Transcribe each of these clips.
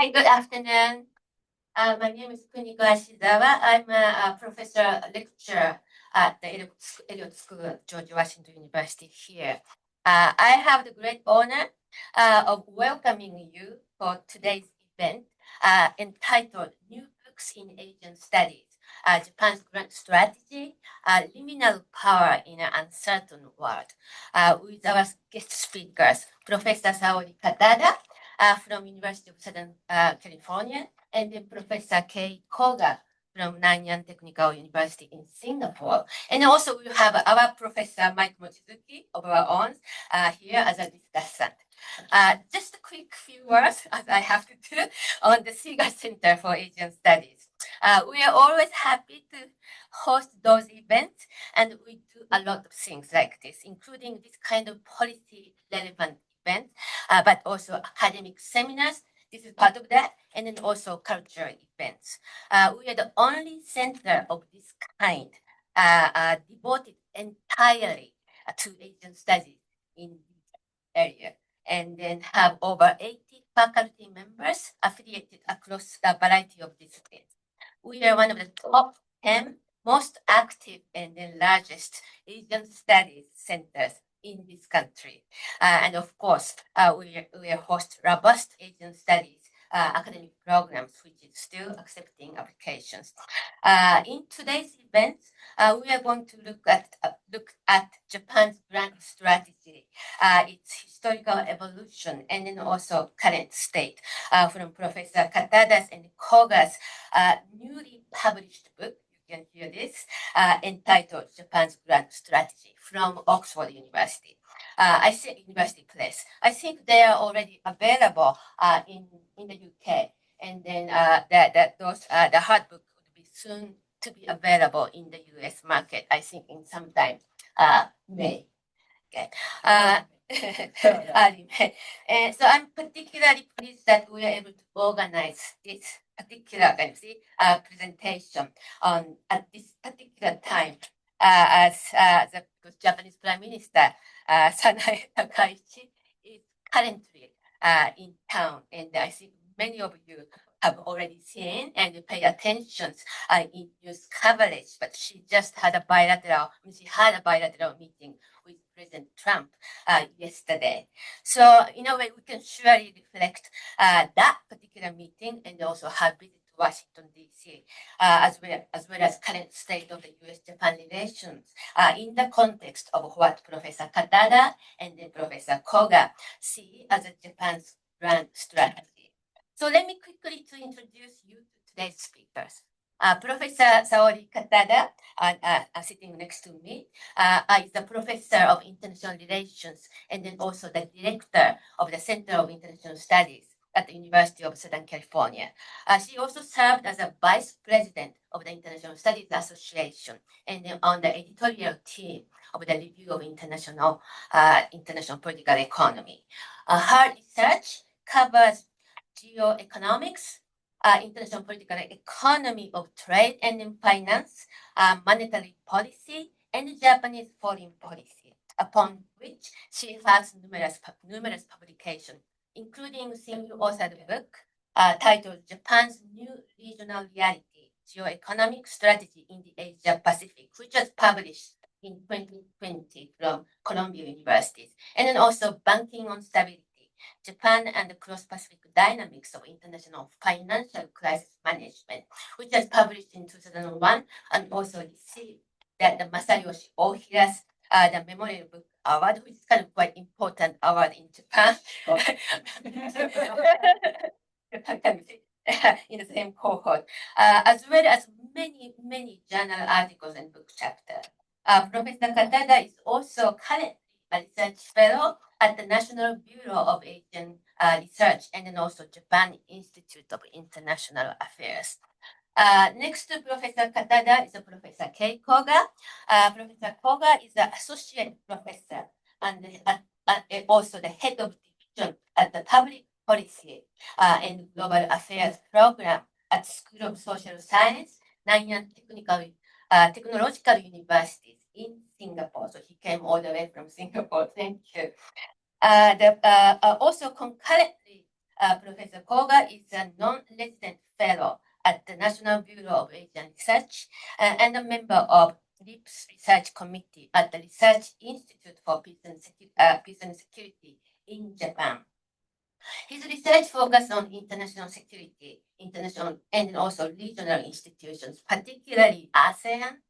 Hi, good afternoon. My name is Kuniko Ashizawa. I'm a professor lecturer at the Elliott School at George Washington University here. I have the great honor of welcoming you for today's event entitled New Books in Asian Studies, Japan's Grand Strategy, Liminal Power in an Uncertain World, with our guest speakers, Professor Saori Katada, from University of Southern California, and then Professor Kei Koga from Nanyang Technical University in Singapore. And also we have our Professor Mike Mochizuki of our own here as a discussant. Just a quick few words, as I have to do, on the SIGA Center for Asian Studies. We are always happy to host those events, and we do a lot of things like this, including this kind of policy relevant events, but also academic seminars. This is part of that, and then also cultural events. We are the only center of this kind devoted entirely to Asian studies in this area, and then have over 80 faculty members affiliated across a variety of disciplines. We are one of the top 10 most active and the largest Asian studies centers in this country. And of course, we host robust Asian studies academic programs, which is still accepting applications. In today's event, we are going to look at Japan's grand strategy, its historical evolution, and then also current state from Professor Katada's and Koga's newly published book. You can hear this, entitled Japan's Grand Strategy from Oxford University. I said University Press. I think they are already available in the UK, and then the hard book would be soon to be available in the US market. I think in sometime May. Okay. Early May. And so I'm particularly pleased that we are able to organize this particular presentation at this particular time as the Japanese Prime Minister Sanae Takaichi is currently in town, and I think many of you have already seen and pay attention in news coverage. But she had a bilateral meeting with President Trump yesterday. So in a way, we can surely reflect that particular meeting and also her visit to Washington, D.C., as well as current state of the U.S.-Japan relations in the context of what Professor Katada and then Professor Koga see as Japan's grand strategy. So let me quickly introduce you to today's speakers. Professor Saori Katada, sitting next to me, is the professor of international relations and then also the director of the Center of International Studies at the University of Southern California. She also served as a vice president of the International Studies Association and then on the editorial team of the Review of International Political Economy. Her research covers geoeconomics, international political economy of trade and finance, monetary policy, and Japanese foreign policy, upon which she has numerous publications, including single-authored book titled Japan's New Regional Reality, Geoeconomic Strategy in the Asia-Pacific, which was published in 2020 from Columbia University, and then also Banking on Stability, Japan and the Cross-Pacific Dynamics of International Financial Crisis Management, which was published in 2001 and also received the Masayoshi Ohira's the Memorial Book Award, which is kind of quite important award in Japan. In the same cohort, as well as many journal articles and book chapters. Professor Katada is also currently a research fellow at the National Bureau of Asian Research and then also Japan Institute of International Affairs. Next to Professor Katada is Professor Kei Koga. Professor Koga is an associate professor and also the head of division at the Public Policy and Global Affairs program at School of Social Science, Nanyang Technological University in Singapore. So he came all the way from Singapore. Thank you. Also concurrently Professor Koga is a non-resident fellow at the National Bureau of Asian Research and a member of RIPS Research Committee at the Research Institute for Peace and Security in Japan. His research focuses on international security, international and also regional institutions, particularly ASEAN,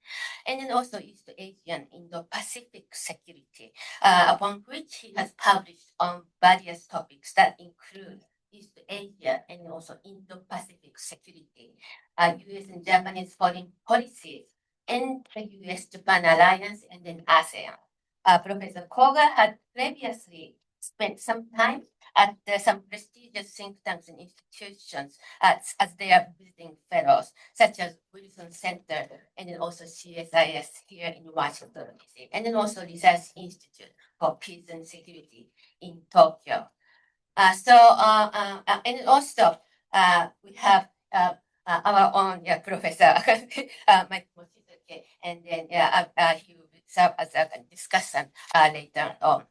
and then also East Asian, Indo-Pacific security, upon which he has published on various topics that include East Asia and also Indo-Pacific security, U.S. and Japanese foreign policies, and the U.S.-Japan alliance, and then ASEAN. Professor Koga had previously spent some time at some prestigious think tanks and institutions as their visiting fellows, such as Wilson Center and then also CSIS here in Washington, D.C., and then also Research Institute for Peace and Security in Tokyo. And also we have our own Professor Mike Mochizuki, and then he will serve as a discussion later on.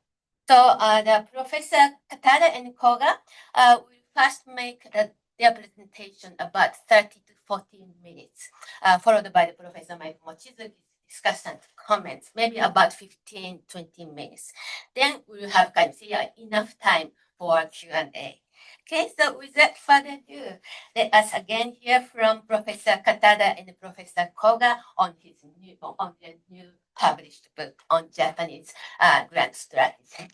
So the Professor Katada and Koga will first make their presentation about 30 to 40 minutes, followed by the Professor Mike Mochizuki's discussion comments, maybe about 15, 20 minutes. Then we will have enough time for Q&A. Okay, so without further ado, let us again hear from Professor Katada and Professor Koga on their new published book on Japanese grand strategy.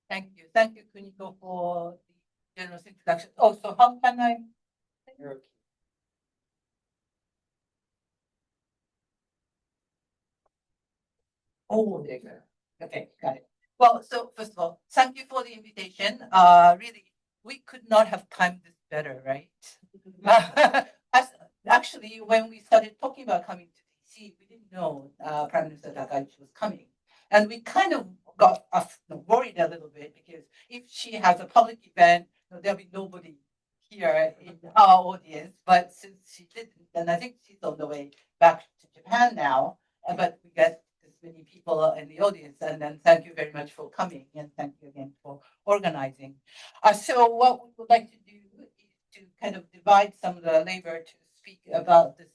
Thank you. Thank you, Kuniko, for the generous introduction. Oh, so how can I? Oh, there you go. Okay, got it. Well, so first of all, thank you for the invitation. Really, we could not have timed this better, right? Actually, when we started talking about coming to DC, we didn't know Prime Minister Takaichi was coming. And we kind of got worried a little bit because if she has a public event, there'll be nobody here in our audience. But since she didn't, and I think she's on the way back to Japan now, but we get this many people in the audience. And then thank you very much for coming, and thank you again for organizing. So what we would like to do is to kind of divide some of the labor to speak about this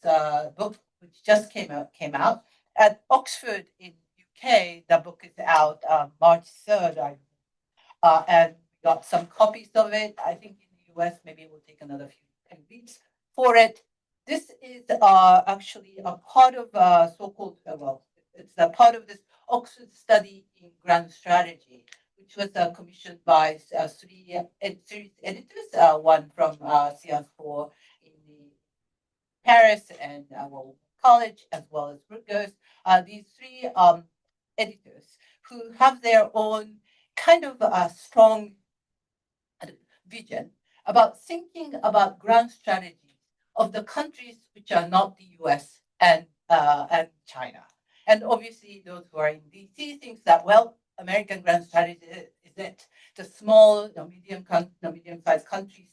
book, which just came out at Oxford in UK. The book is out March 3rd, and we got some copies of it. I think in the US, maybe it will take another few weeks for it. This is actually a part of so-called, it's a part of this Oxford study in grand strategy, which was commissioned by three editors, one from Sciences Po in Paris and College, as well as Rutgers. These three editors who have their own kind of strong vision about thinking about grand strategies of the countries which are not the US and China. And obviously, those who are in DC think that, well, American grand strategy is it. The small, medium-sized countries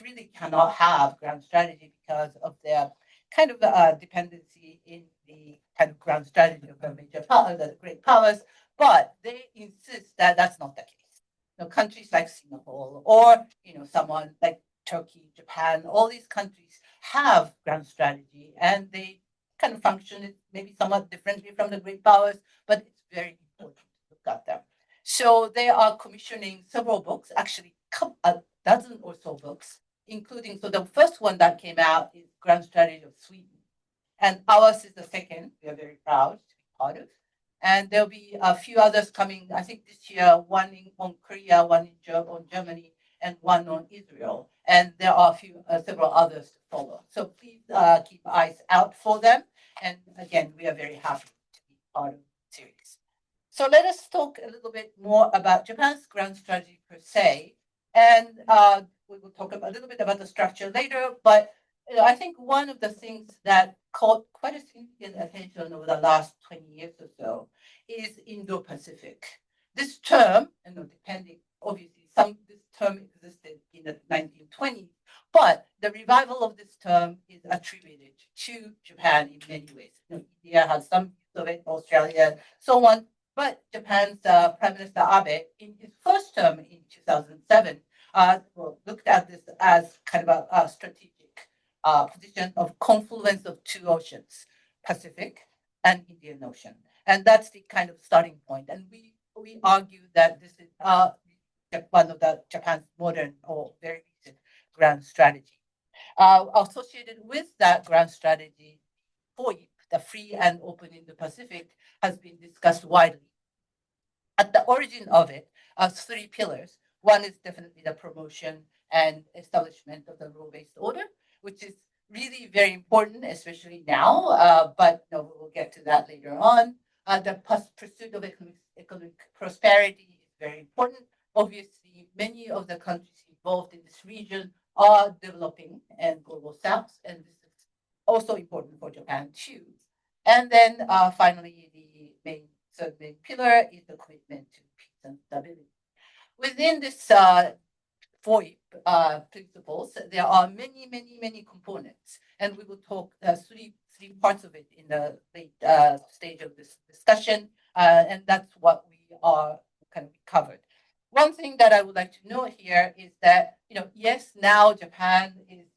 really cannot have grand strategy because of their kind of dependency in the kind of grand strategy of the major powers, the great powers. But they insist that that's not the case. Countries like Singapore or someone like Turkey, Japan, all these countries have grand strategy, and they kind of function maybe somewhat differently from the great powers, but it's very important to look at them. So they are commissioning several books, actually a dozen or so books, including, so the first one that came out is Grand Strategy of Sweden. And ours is the second. We are very proud to be part of. And there'll be a few others coming, I think this year, one on Korea, one on Germany, and one on Israel. And there are several others to follow. So please keep eyes out for them. And again, we are very happy to be part of the series. So let us talk a little bit more about Japan's grand strategy per se. And we will talk a little bit about the structure later. But I think one of the things that caught quite a significant attention over the last 20 years or so is Indo-Pacific. This term, depending, obviously, this term existed in the 1920s, but the revival of this term is attributed to Japan in many ways. India has some of it, Australia, so on. But Japan's Prime Minister Abe, in his first term in 2007, looked at this as kind of a strategic position of confluence of two oceans, Pacific and Indian Ocean. And that's the kind of starting point. And we argue that this is one of the Japan's modern or very recent grand strategy. Associated with that grand strategy, FOIP, the free and open Indo-Pacific, has been discussed widely. At the origin of it are three pillars. One is definitely the promotion and establishment of the rule-based order, which is really very important, especially now, but we'll get to that later on. The pursuit of economic prosperity is very important. Obviously, many of the countries involved in this region are developing and global south, and this is also important for Japan too. And then finally, the third main pillar is the commitment to peace and stability. Within this FOIP principles, there are many components, and we will talk three parts of it in the late stage of this discussion, and that's what we are kind of covered. One thing that I would like to note here is that, yes, now Japan is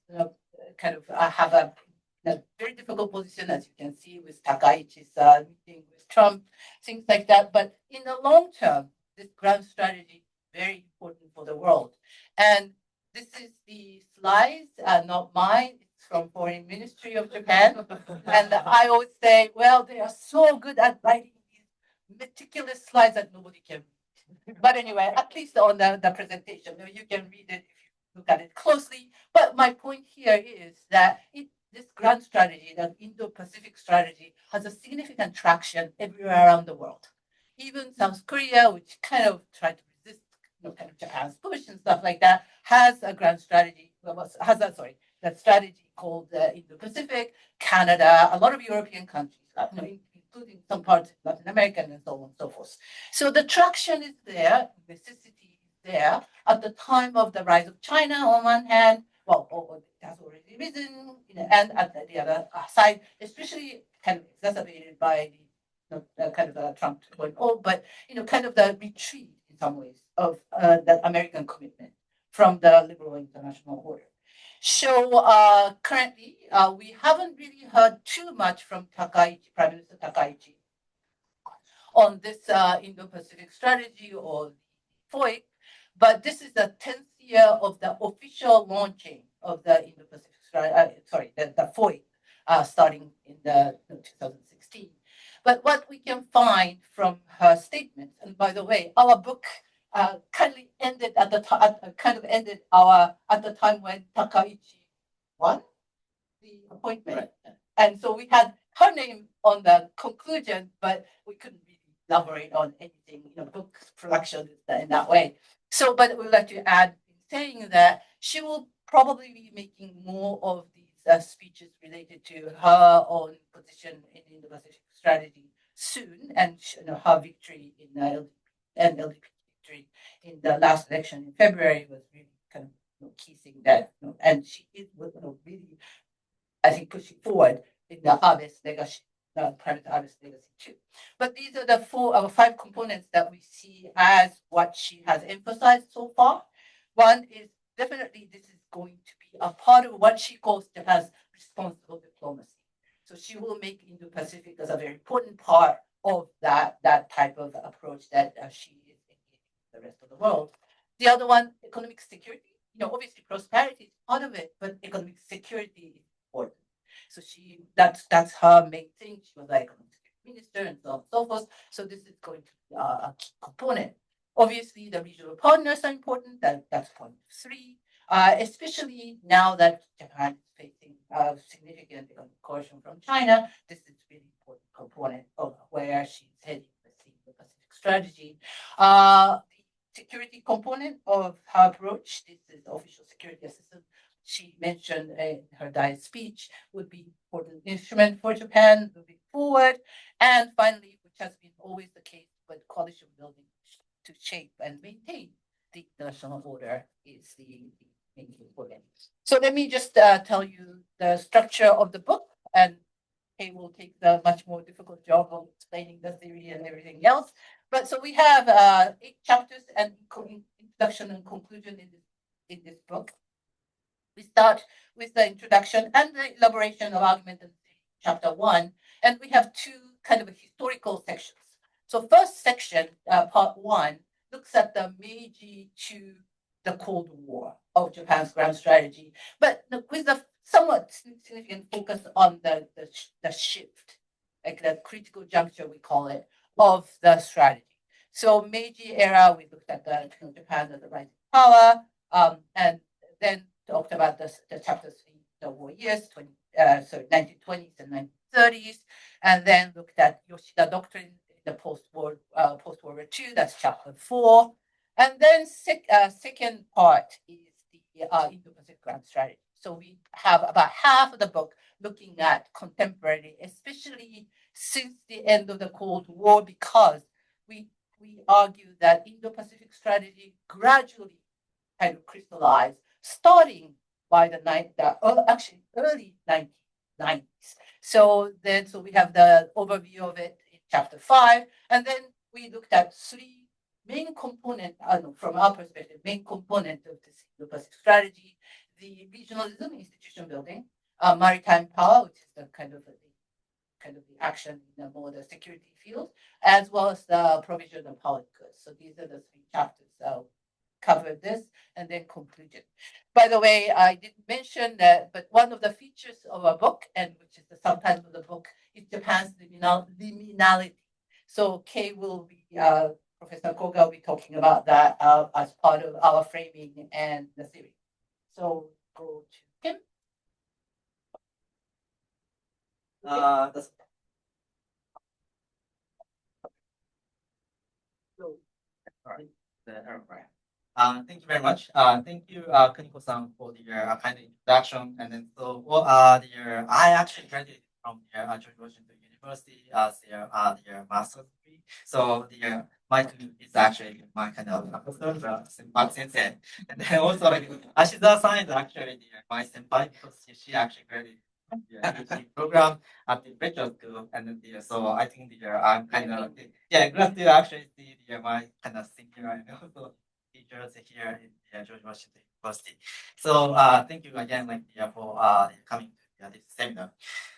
kind of have a very difficult position, as you can see, with Takaichi's meeting with Trump, things like that. But in the long term, this grand strategy is very important for the world. And this is the slides, not mine. It's from Foreign Ministry of Japan. And I always say, well, they are so good at writing these meticulous slides that nobody can read. But anyway, at least on the presentation, you can read it if you look at it closely. But my point here is that this grand strategy, that Indo-Pacific strategy, has a significant traction everywhere around the world. Even South Korea, which kind of tried to resist kind of Japan's push and stuff like that, has a grand strategy, that strategy called Indo-Pacific. Canada, a lot of European countries, including some parts of Latin America and so on and so forth. So the traction is there, necessity is there. At the time of the rise of China, on one hand, it has already risen, and at the other side, especially kind of exacerbated by the kind of Trump going on, but kind of the retreat in some ways of the American commitment from the liberal international order. So currently, we haven't really heard too much from Takaichi, Prime Minister Takaichi, on this Indo-Pacific strategy or FOIC, but this is the 10th year of the official launching of the Indo-Pacific strategy, the FOIC, starting in the 2016. But what we can find from her statements, and by the way, our book kindly ended at the time when Takaichi won the appointment, right. And so we had her name on the conclusion, but we couldn't really elaborate on anything, book production in that way. So, but we'd like to add, saying that she will probably be making more of these speeches related to her own position in the Indo-Pacific strategy soon, and her victory in the LDP victory in the last election in February was really kind of key thing that, and she is really, I think, pushing forward in the Abe's legacy, Prime Abe's legacy too. But these are the five components that we see as what she has emphasized so far. One is definitely this is going to be a part of what she calls Japan's responsible diplomacy. So she will make Indo-Pacific as a very important part of that type of approach that she is engaging with the rest of the world. The other one, economic security. Obviously prosperity is part of it, but economic security is important. So that's her main thing. She was like economic security minister and so on and so forth. So this is going to be a key component. Obviously, the regional partners are important. That's point 3. Especially now that Japan is facing significant economic coercion from China, this is a really important component of where she's heading the Pacific strategy. The security component of her approach, this is the official security assistance she mentioned in her Diet speech, would be an important instrument for Japan moving forward. And finally, which has been always the case with coalition building to shape and maintain the international order, is the main component. So let me just tell you the structure of the book, and Kay will take the much more difficult job of explaining the theory and everything else. But so we have 8 chapters and introduction and conclusion in this book. We start with the introduction and the elaboration of argument in chapter 1, and we have 2 kind of historical sections. So first section, part 1, looks at the Meiji to the Cold War of Japan's grand strategy, but with a somewhat significant focus on the shift, like the critical juncture, we call it, of the strategy. So Meiji era, we looked at the Japan as a rising power, and then talked about the chapter 3, the war years, 1920s and 1930s, and then looked at Yoshida doctrine in the post-World War II, that's chapter 4. And then second part is the Indo-Pacific grand strategy. So we have about half of the book looking at contemporary, especially since the end of the Cold War, because we argue that Indo-Pacific strategy gradually kind of crystallized, starting by actually early 1990s. So we have the overview of it in chapter 5, and then we looked at 3 main component, from our perspective, main component of this Indo-Pacific strategy: the regionalism, institution building, maritime power, which is the kind of the action in the more the security field, as well as the provision of public goods. So these are the 3 chapters. So cover this and then conclusion. By the way, I didn't mention that, but one of the features of our book, and which is the subtitle of the book, is Japan's liminality. So Kay will be, Professor Koga will be talking about that as part of our framing and the theory. So go to Kim. Thank you very much. Thank you, Kuniko-san, for the kind of introduction. And then, so, I actually graduated from the George Washington University as the master's degree. So my team is actually my kind of professor, senpai sensei. And then also, like, Ashiza-san is actually my senpai because she actually graduated from the PhD program at the graduate school. And then, so I think I'm kind of, glad to actually see my kind of senior and also teachers here in George Washington University. So thank you again, for coming to this seminar.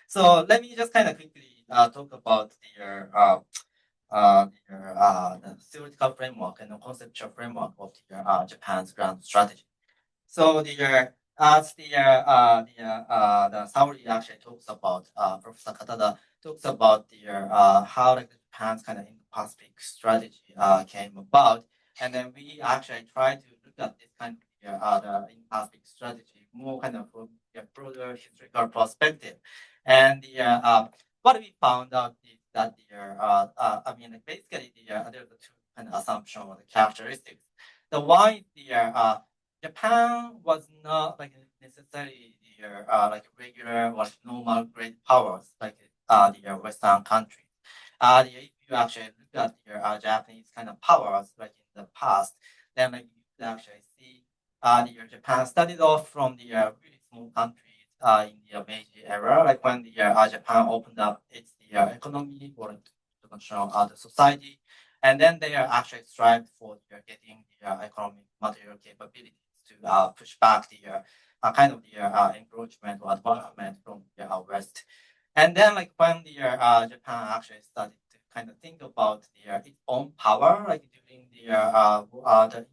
So let me just kind of quickly talk about the theoretical framework and the conceptual framework of Japan's grand strategy. So as the summary actually talks about, Professor Katada talks about how Japan's kind of Indo-Pacific strategy came about. And then we actually try to look at this kind of the Indo-Pacific strategy more kind of from a broader historical perspective. And what we found out is that basically there's the 2 kind of assumptions or the characteristics. The one is Japan was not necessarily regular or normal great powers like the Western countries. If you actually look at the Japanese kind of powers in the past, then you could actually see Japan started off from the really small countries in the Meiji era, when the Japan opened up its economy for international society, and then they actually strived for getting the economic material capabilities to push back the kind of the encroachment or advancement from the West. And then when the Japan actually started to kind of think about its own power, during the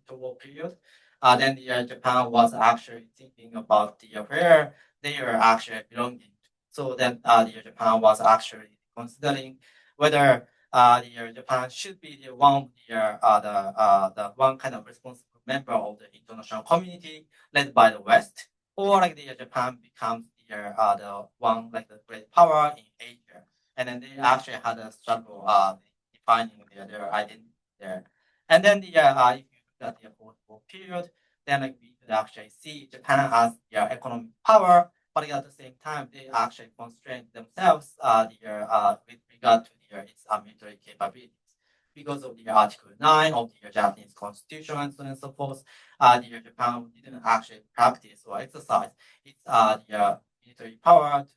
interwar period, then the Japan was actually thinking about where they are actually belonging. So then the Japan was actually considering whether the Japan should be the one the one kind of responsible member of the international community led by the West, or the Japan becomes the one the great power in Asia. And then they actually had a struggle defining their identity there. And then if you look at the post-war period, then we could actually see Japan as their economic power, but at the same time they actually constrained themselves with regard to its military capabilities. Because of the Article 9 of the Japanese Constitution and so on and so forth, the Japan didn't actually practice or exercise its military power to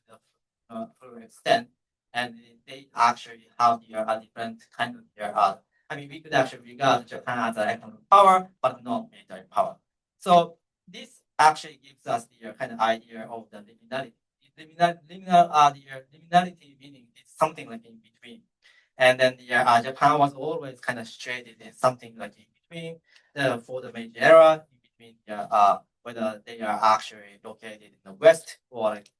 the full extent. and they actually have their different kind of their. I mean, we could actually regard Japan as an economic power, but not military power. So this actually gives us the kind of idea of the liminality. Liminality meaning it's something like in between. And then Japan was always kind of situated in something like in between for the Meiji era, in between whether they are actually located in the west or like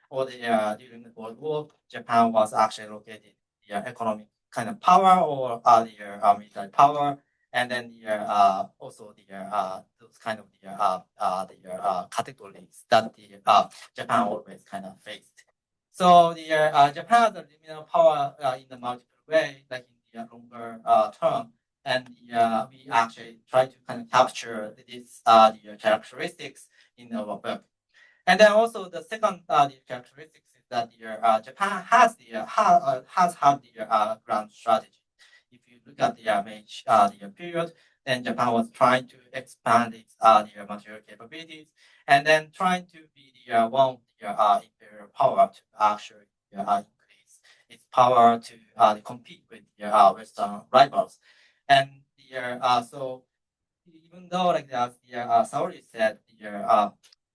or during the World War, Japan was actually located the economic kind of power or the military power, and then also those kind of the categories that Japan always kind of faced. So Japan has a liminal power in the multiple way, like in the longer term, and we actually try to kind of capture these the characteristics in our book. And then also the second the characteristics is that Japan has has had the grand strategy. If you look at the Meiji the period, then Japan was trying to expand its the material capabilities, and then trying to be the one of the imperial power to actually increase its power to compete with the Western rivals. And so even though like the Saori said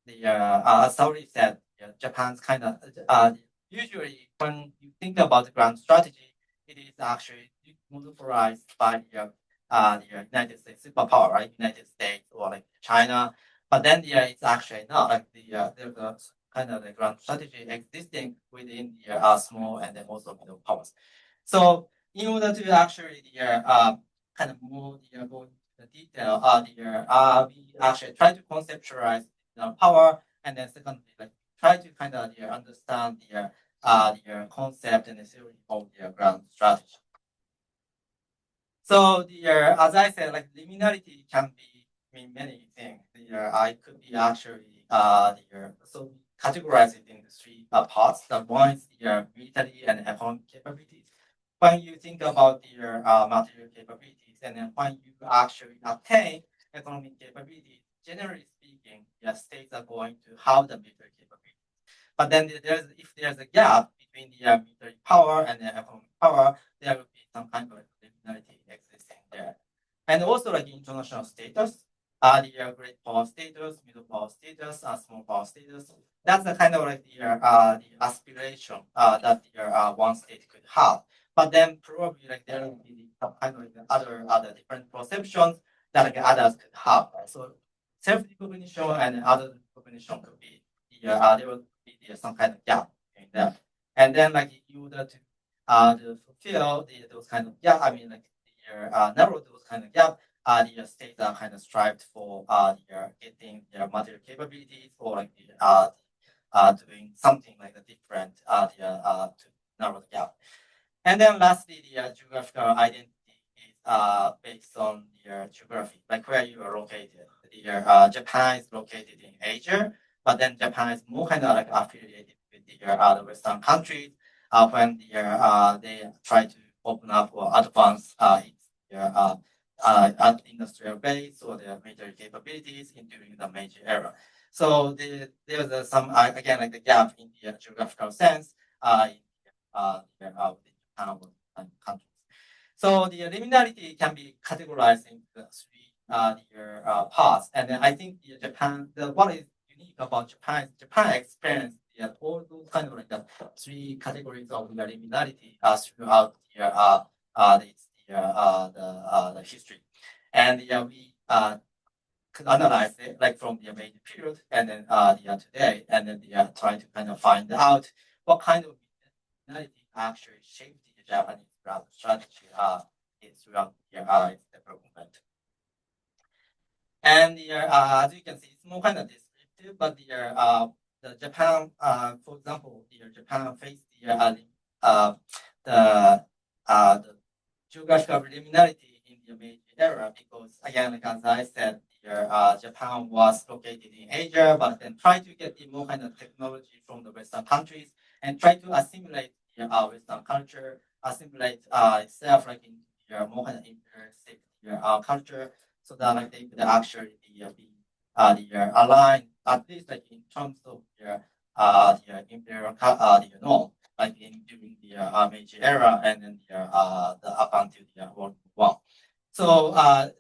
Saori said Japan's kind of usually when you think about the grand strategy, it is actually monopolized by the United States superpower, right? United States or like China. But then it's actually not like there's a kind of the grand strategy existing within the small and then also middle powers. So in order to actually kind of more go into the detail, we actually try to conceptualize power, and then secondly, like try to kind of understand the concept and the theory of the grand strategy. So as I said, like liminality can be mean many things. I could be actually so we categorize it into three parts. The one is the military and economic capabilities. When you think about your material capabilities, and then when you actually attain economic capabilities, generally speaking, the states are going to have the military capabilities. But then if there's a gap between the military power and the economic power, there will be some kind of liminality existing there. And also like international status, the great power status, middle power status, small power status. That's the kind of like the aspiration that the one state could have. But then probably like there will be some kind of like other different perceptions that like others could have. So self-recognition and other recognition could be there will be some kind of gap in there. And then like in order to fulfill those kind of gap, I mean like narrow those kind of gap, the states are kind of strived for getting their material capabilities or like doing something like a different to narrow the gap. And then lastly, the geographical identity is based on the geography, like where you are located. Japan is located in Asia, but then Japan is more kind of like affiliated with the Western countries when they try to open up or advance its industrial base or their military capabilities during the Meiji era. So there's some again like the gap in the geographical sense in countries. So the liminality can be categorized into three parts, and then I think Japan. What is unique about Japan is Japan experienced all those kind of like the three categories of the liminality throughout the history, and we could analyze it like from the Meiji period and then today, and then trying to kind of find out what kind of liminality actually shaped the Japanese grand strategy throughout its development. And as you can see, it's more kind of descriptive, but the Japan, for example, the Japan faced the geographical liminality in the Meiji era because, again, like as I said, Japan was located in Asia, but then tried to get the more kind of technology from the Western countries and try to assimilate Western culture, assimilate itself like in more kind of imperialistic culture, so that like they could actually be aligned at least like in terms of the imperial norm, like in era and then the up until the World War One. So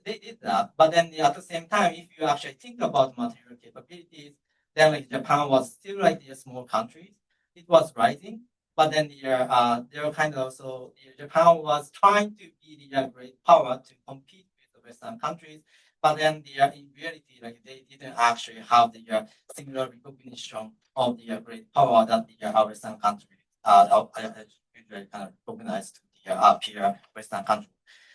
they did that, but then at the same time, if you actually think about material capabilities, then like Japan was still like a small country. It was rising, but then they're kind of so Japan was trying to be the great power to compete with the Western countries, but then in reality, like they didn't actually have the similar recognition of the great power that the Western countries usually kind of recognize to the peer Western countries.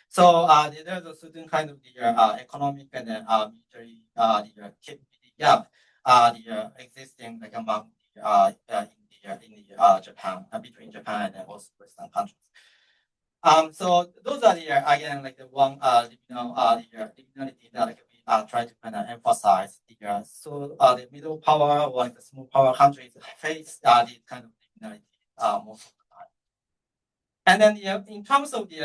So there's a certain kind of the economic and military the capability gap the existing like among the in the Japan between Japan and also Western countries. So those are the again like the one the liminality that like, we try to kind of emphasize. So the middle power or like the small power countries face this kind of liminality most of the time. And then in terms of the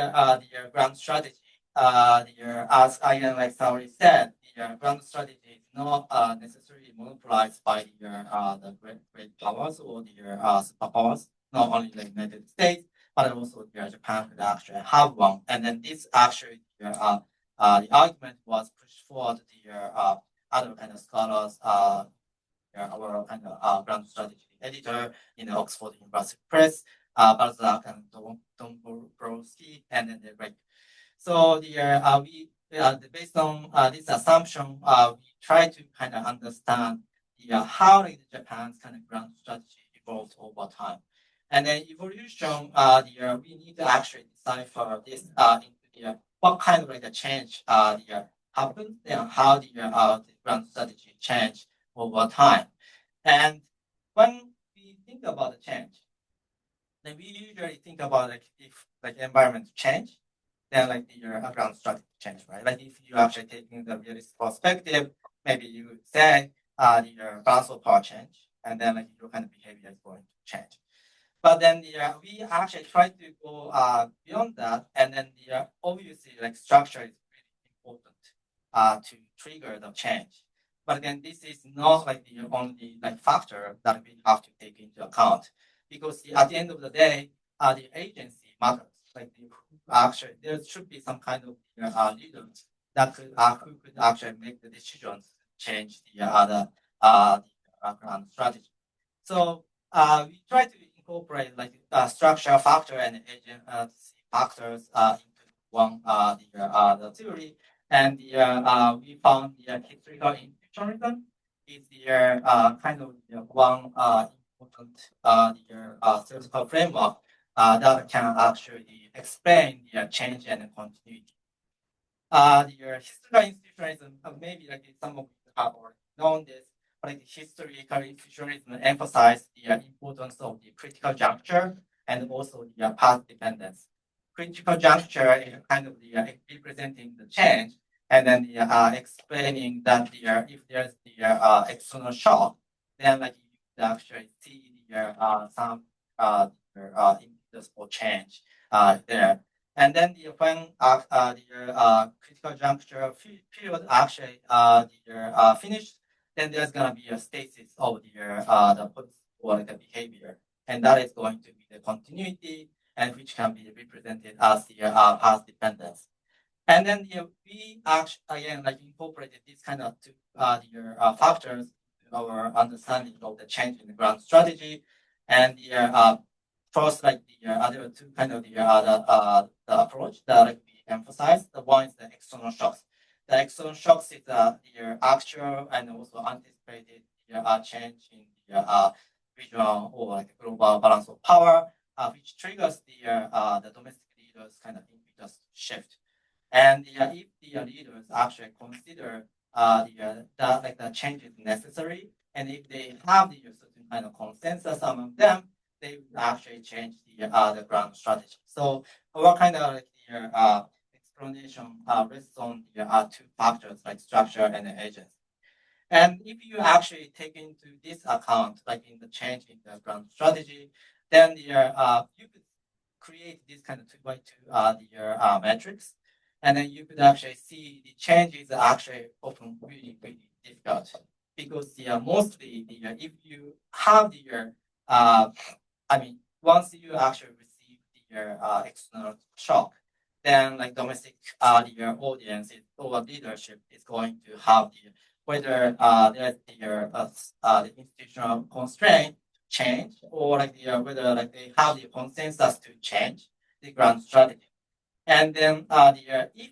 ground strategy, as again like Saori said, the ground strategy is not necessarily monopolized by the great powers or the superpowers, not only the United States, but also Japan could actually have one. And then this actually the argument was pushed forward the other kind of scholars, our kind of ground strategy editor in the Oxford University Press, Balzac and Dombrowski, and then the Greg. So we based on this assumption, we try to kind of understand how like, Japan's kind of ground strategy evolved over time, and then evolution. We need to actually decipher this into what kind of like a change happened and how the ground strategy changed over time. And when we think about the change, then we usually think about like if like environment change, then like your ground strategy change, right? Like if you actually taking the realistic perspective, maybe you would say your balance of power change, and then like your kind of behavior is going to change. But then we actually try to go beyond that, and then obviously like structure is really important to trigger the change. But again, this is not like the only like factor that we have to take into account, because at the end of the day, the agency matters. Like actually, there should be some kind of leaders that could who could actually make the decisions to change the other ground strategy. So we try to incorporate like structure factor and agency factors into one the theory, and we found the historical institutionalism is the kind of one important theoretical framework that can actually explain the change and continuity. The historical institutionalism, maybe like some of you have already known this, but like historical institutionalism emphasize the importance of the critical juncture and also the path dependence. Critical juncture is kind of the representing the change, and then explaining that if there's the external shock, then like you actually see the some impetus for change there. And then when the critical juncture period actually finished, then there's gonna be a stasis of the or the behavior, and that is going to be the continuity, and which can be represented as the path dependence. And then we actually again like incorporated this kind of two factors to our understanding of the change in the ground strategy, and first like the other two kind of the approach that like we emphasize. The one is the external shocks. The external shocks is the actual and also anticipated change in the regional or like global balance of power, which triggers the domestic leaders kind of impetus shift. And if the leaders actually consider that like the change is necessary, and if they have the certain kind of consensus among them, they would actually change the ground strategy. So our kind of like explanation rests on the two factors like structure and agency. And if you actually take into this account, like in the change in the ground strategy, then you could create this kind of 2x2 matrix, and then you could actually see the changes are actually often really, really difficult, because mostly if you have I mean, once you actually receive the external shock, then like domestic the audience or leadership is going to have whether there's the institutional constraint change or like whether like they have the consensus to change the grand strategy. And then if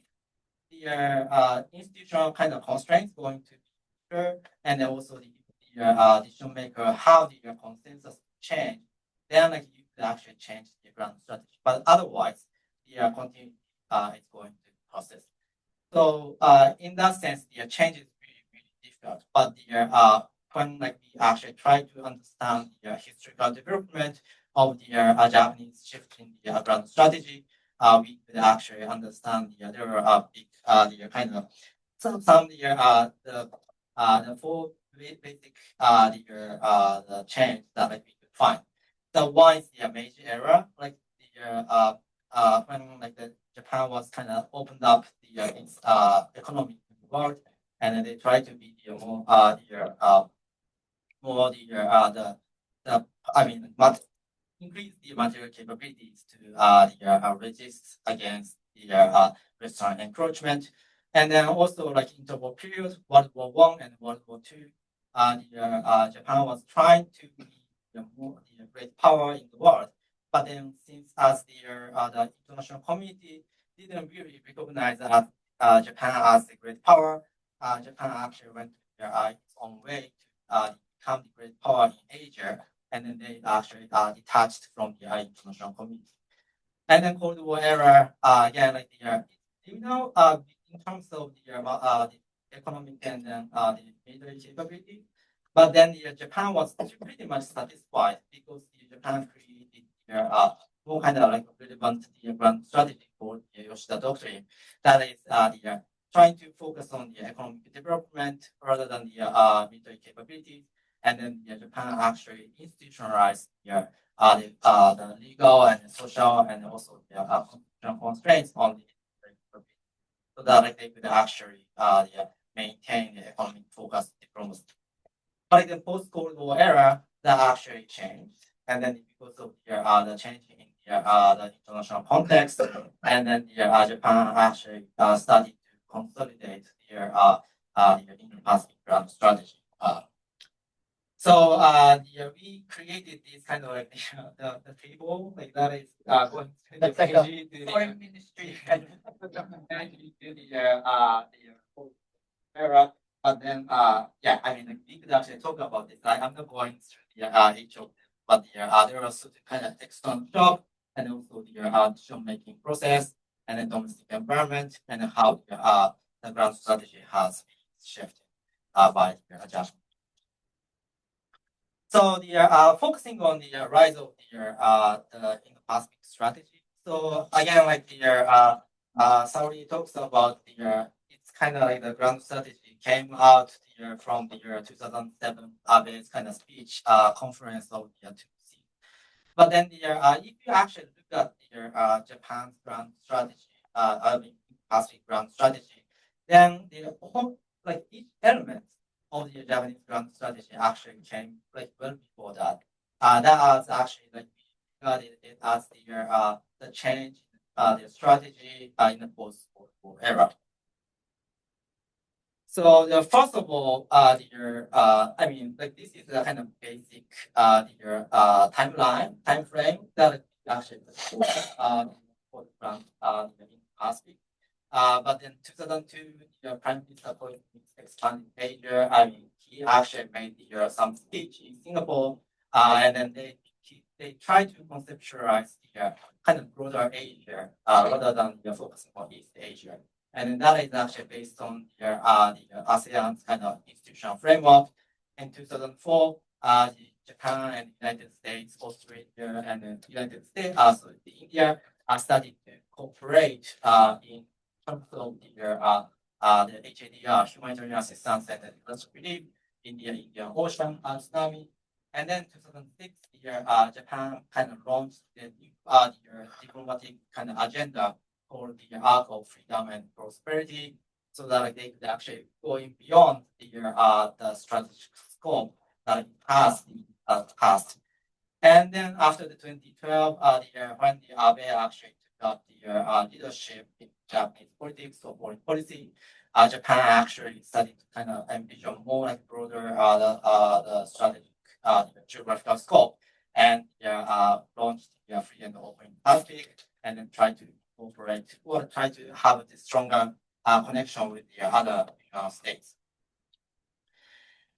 the institutional kind of constraints going to be sure, and then also the decision maker how the consensus change, then like you could actually change the grand strategy. But otherwise, the continuity is going to process. So in that sense, the change is really, really difficult. But when like we actually try to understand the historical development of the Japanese shift in the grand strategy, we could actually understand there are big the kind of some the four basic the change that like we could find. The one is the major error, like the when like the Japan was kind of opened up its economy in the world, and then they tried to be more more the I mean increase the material capabilities to resist against the Western encroachment, and then also like interwar period, World War One and World War Two, Japan was trying to be more the great power in the world. But then, since as the international community didn't really recognize Japan as a great power, Japan actually went its own way to become the great power in Asia, and then they actually detached from the international community. And then Cold War era, again, like in terms of the economic and then the military capability. But then Japan was pretty much satisfied because Japan created more kind of like relevant grand strategy for the Yoshida Doctrine. That is trying to focus on the economic development rather than the military capabilities. And then Japan actually institutionalized the legal and social and also the constitutional constraints on the so that like, they could actually maintain the economic focus diplomacy. But in the post-Cold War era, that actually changed, and then because of the change in the international context, and then Japan actually started to consolidate the Indo-Pacific grand strategy. So we created this kind of like the table like that is going to That's like a the foreign ministry. to the era. But then yeah, I mean like, we could actually talk about this. I'm not going through each of them, but there are also the kind of external shock and also the decision making process and the domestic environment and how the grand strategy has been shifted by Japan. So focusing on the rise of the Indo-Pacific strategy. So again, like Saori talks about it's kind of like the grand strategy came out from the 2007 Abe's kind of speech conference of the 2C. But then if you actually look at Japan's grand strategy, Pacific grand strategy, then the whole like each element of the Japanese grand strategy actually came like well before that. That was actually like we regarded it as the change the strategy in the post-Cold War era. So first of all, I mean, like this is a kind of basic time frame that actually for the Pacific. But in 2002, the Prime Minister expanded Asia. I mean, he actually made some speech in Singapore, and then they tried to conceptualize the kind of broader Asia rather than focusing on East Asia. And that is actually based on the ASEAN's kind of institutional framework. In 2004, Japan and the United States, Australia, and the United States, also India, started to cooperate in terms of the HADR, humanitarian assistance and disaster relief in the Indian Ocean tsunami. And then 2006, Japan kind of launched the diplomatic kind of agenda called the Arc of Freedom and Prosperity, so that they could actually going beyond the strategic scope that it has in the past. And then after the 2012, when the Abe actually took up the leadership in Japanese politics or foreign policy, Japan actually started to kind of envision more like broader the strategic geographical scope, and launched the free and open Pacific, and then try to cooperate or try to have a stronger connection with the other states.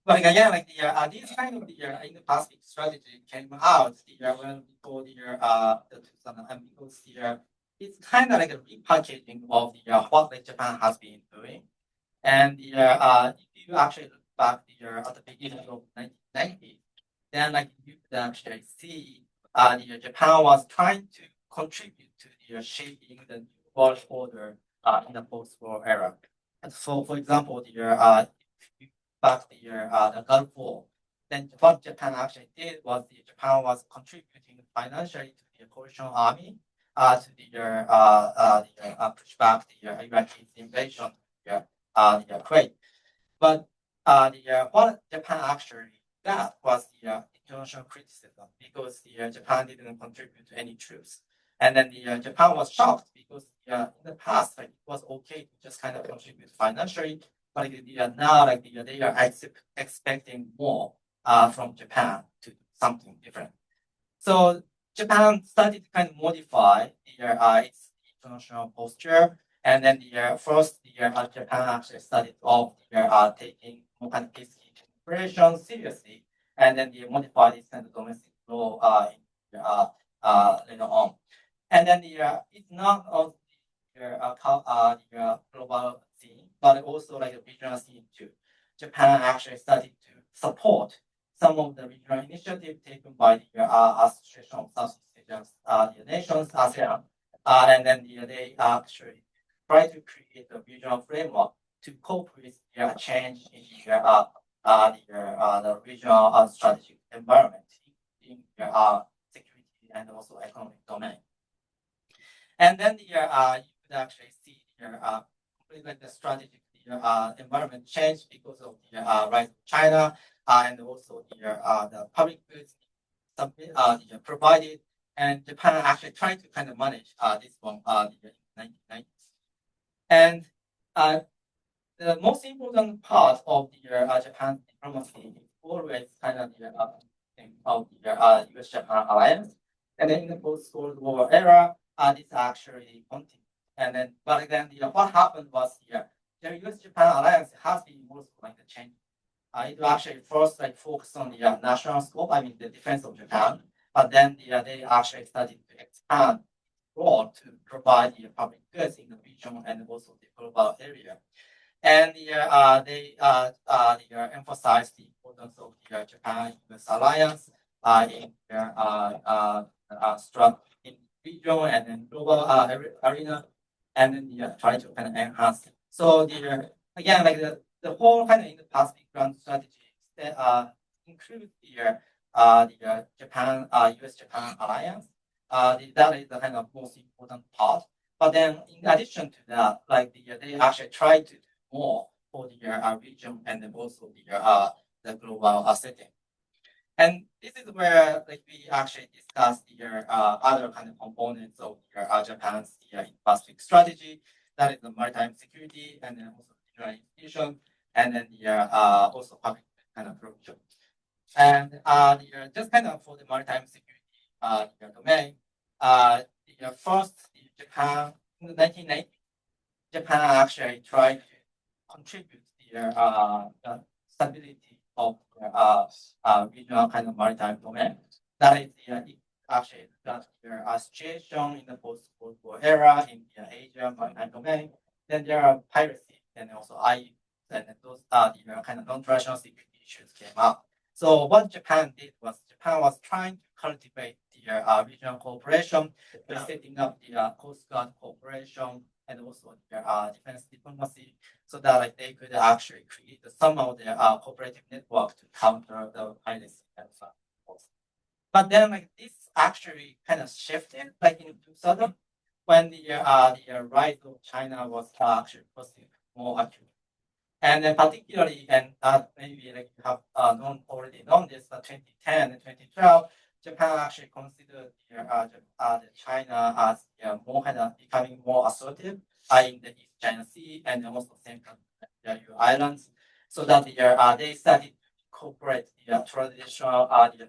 But again, like this kind of the Indo-Pacific strategy came out when before the 2000, and because it's kind of like a repackaging of what like Japan has been doing, and if you actually look back at the beginning of 1990, then like you could actually see Japan was trying to contribute to the shaping the new world order in the post-war era. And so, for example, if you back the Gulf War, then what Japan actually did was Japan was contributing financially to the coalition army to push back the Iraqi invasion the Kuwait. But what Japan actually got was the international criticism because Japan didn't contribute to any troops. And then Japan was shocked because in the past like, it was okay to just kind of contribute financially, but now like they are expecting more from Japan to do something different. So Japan started to kind of modify its international posture, and then first Japan actually started off taking more kind of peacekeeping operations seriously, and then they modified its kind of domestic law later on. And then it's not only the global scene, but also like a regional scene too. Japan actually started to support some of the regional initiatives taken by the Association of Southeast Asian Nations, ASEAN, and then they actually try to create a regional framework to cope with the change in the regional strategic environment in security and also economic domain. And then you could actually see like the strategic environment change because of the rise of China and also the public goods provided, and Japan actually tried to kind of manage this one in the 1990s. And the most important part of the Japan diplomacy is always kind of the thing of the U.S.-Japan alliance. And then in the post-Cold War era, this actually continued. And then, but then what happened was the U.S.-Japan alliance has been also like a change. It actually first like focused on the national scope, I mean the defense of Japan, but then they actually started to expand role to provide the public goods in the region and also the global area. And they emphasized the importance of the Japan-US alliance in their in region and then global arena, and then try to kind of enhance it. So again, like the whole kind of in the past background strategy that includes the Japan US-Japan alliance. That is the kind of most important part. But then in addition to that, like they actually try to do more for the region and then also the global setting. And this is where like we actually discuss the other kind of components of Japan's Pacific strategy. That is the maritime security and then also regional institution, and then also public kind of provision. And just kind of for the maritime security domain, first Japan in the 1990s, Japan actually tried to contribute the stability of regional kind of maritime domain. That is actually that situation in the post-Cold War era in the Asia maritime domain. Then there are piracy and also IU, and those are the kind of non-traditional security issues came up. So what Japan did was Japan was trying to cultivate the regional cooperation by setting up the Coast Guard cooperation and also the defense diplomacy, so that like they could actually create some of the cooperative network to counter the piracy and so forth. But then like this actually kind of shifted like in 2000 when the rise of China was actually proceeding more acute. And then particularly, and maybe like you have already known this, 2010 and 2012, Japan actually considered China as more kind of becoming more assertive in the East China Sea and also Central Islands, so that they started to incorporate the traditional the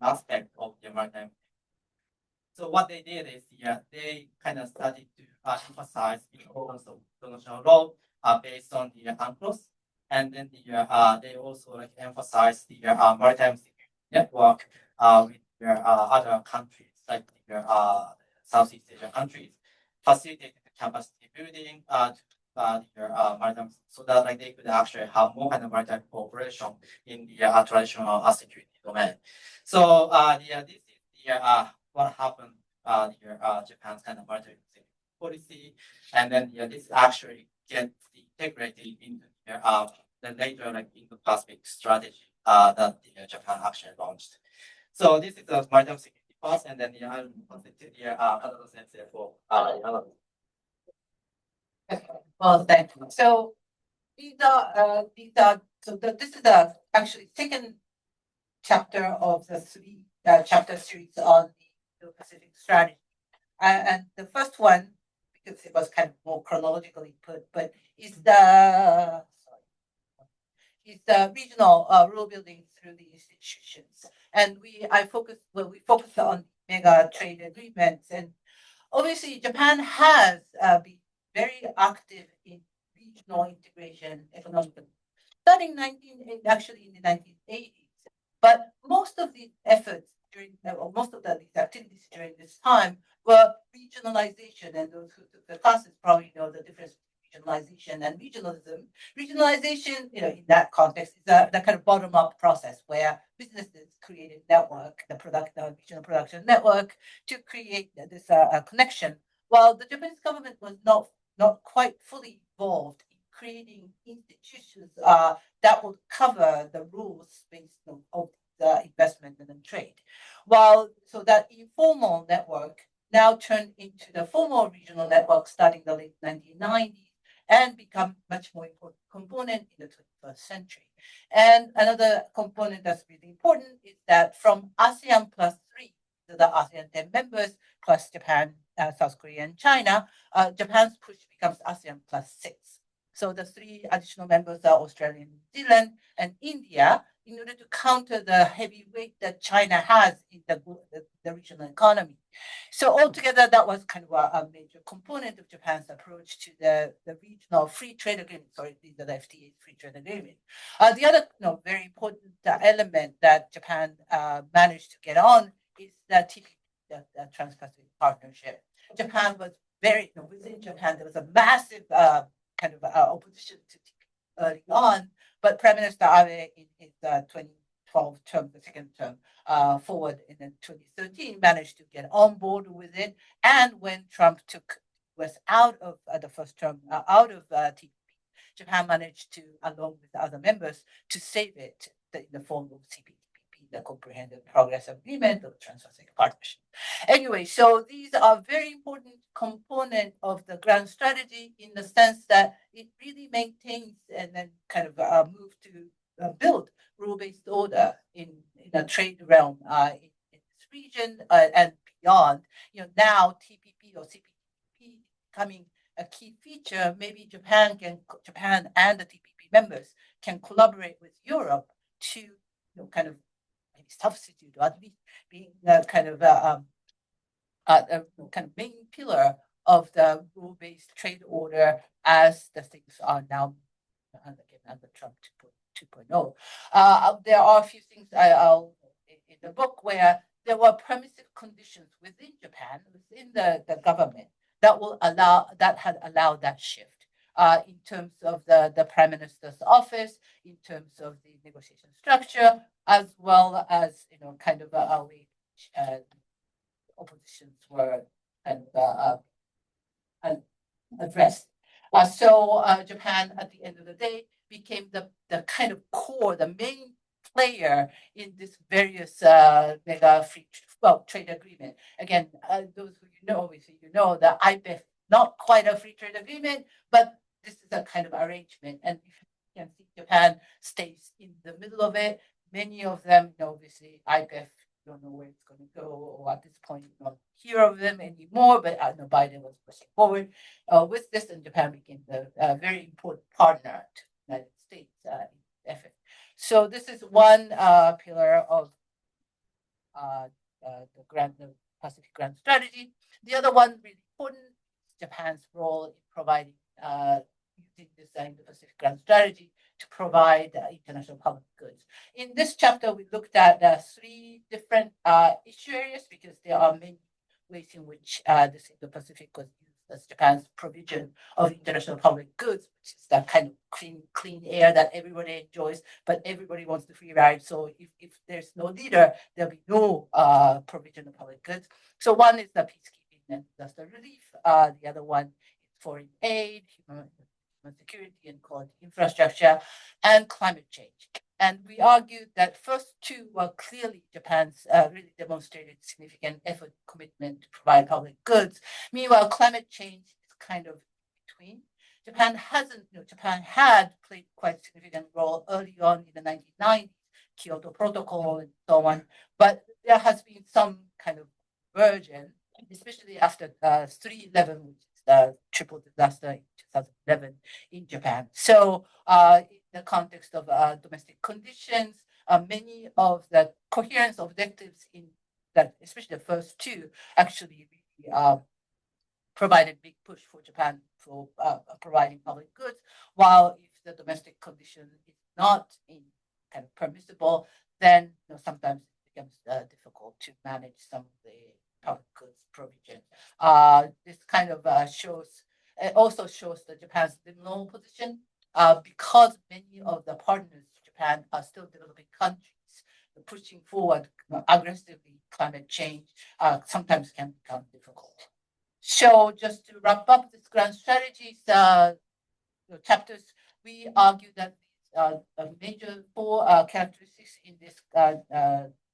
aspect of the maritime. So what they did is they kind of started to emphasize the importance of international law based on the UNCLOS, and then they also like emphasize the maritime security network with other countries like the Southeast Asian countries, facilitating the capacity building to maritime, so that like they could actually have more kind of maritime cooperation in the traditional security domain. So this is the what happened Japan's kind of maritime policy, and then this actually gets integrated into the later like Indo-Pacific strategy that Japan actually launched. So this is the maritime security part, and then I'll pass it to Kanata Sensei for Well, thank you. So these are this is the actually second chapter of the three chapter series on the Indo-Pacific strategy. And the first one, because it was kind of more chronologically put, but is the regional rule building through the institutions. And we focus on mega trade agreements, and obviously Japan has been very active in regional integration economically, starting actually in the 1980s. But most of the efforts most of these activities during this time were regionalization, and those who took the classes probably know the difference between regionalization and regionalism. Regionalization, in that context, is the kind of bottom-up process where businesses created network, the regional production network, to create this connection, while the Japanese government was not quite fully involved in creating institutions that would cover the rules based of the investment and trade. So that informal network now turned into the formal regional network starting the late 1990s and become much more important component in the 21st century. And another component that's really important is that from ASEAN plus 3 to the ASEAN 10 members plus Japan, South Korea, and China, Japan's push becomes ASEAN plus 6. So the 3 additional members are Australia, New Zealand, and India, in order to counter the heavy weight that China has in the regional economy. So altogether, that was kind of a major component of Japan's approach to the regional free trade agreement. Sorry, the FTA free trade agreement. The other very important element that Japan managed to get on is the TPP, the Trans-Pacific Partnership. Japan was within Japan, there was a massive kind of opposition to TPP early on, but Prime Minister Abe in his 2012 term, the second term, forward in 2013, managed to get on board with it. And when Trump was out of the first term, out of TPP, Japan managed to, along with the other members, to save it in the form of CPTPP, the Comprehensive Progress Agreement of Trans-Pacific Partnership. Anyway, so these are very important component of the grand strategy in the sense that it really maintains and then kind of move to build rule-based order in the trade realm in this region and beyond. Now TPP or CPTPP is becoming a key feature. Maybe Japan and the TPP members can collaborate with Europe to kind of maybe substitute or at least being kind of main pillar of the rule-based trade order as the things are now under Trump 2.0. There are a few things I'll in the book where there were permissive conditions within Japan, within the government that had allowed that shift in terms of the prime minister's office, in terms of the negotiation structure, as well as kind of a way oppositions were kind of addressed. So Japan, at the end of the day, became the kind of core, the main player in this various mega free trade agreement. Again, those who obviously the IPEF, not quite a free trade agreement, but this is a kind of arrangement. And you can see Japan stays in the middle of it. Many of them, obviously, IPEF don't know where it's going to go, or at this point, you don't hear of them anymore. But Biden was pushing forward with this, and Japan became a very important partner to the United States in the effort. So this is one pillar of the Pacific Grand Strategy. The other one, really important, is Japan's role in providing using this the Pacific Grand Strategy to provide international public goods. In this chapter, we looked at three different issue areas because there are many ways in which this Indo-Pacific was used as Japan's provision of international public goods, which is that kind of clean air that everybody enjoys, but everybody wants the free ride. So if there's no leader, there'll be no provision of public goods. So one is the peacekeeping and disaster relief. The other one is foreign aid, human security and quality infrastructure, and climate change. And we argued that first two were clearly Japan's really demonstrated significant effort commitment to provide public goods. Meanwhile, climate change is kind of between. Japan had played quite a significant role early on in the 1990s, Kyoto Protocol and so on, but there has been some kind of version, especially after 3/11, which is the triple disaster in 2011 in Japan. So in the context of domestic conditions, many of the coherence objectives in that, especially the first two, actually really provided big push for Japan for providing public goods, while if the domestic condition is not in kind of permissible, then sometimes it becomes difficult to manage some of the public goods provision. This kind of also shows the Japan's liminal position because many of the partners of Japan are still developing countries. Pushing forward aggressively climate change sometimes can become difficult. So just to wrap up this grand strategies chapters, we argue that major four characteristics in this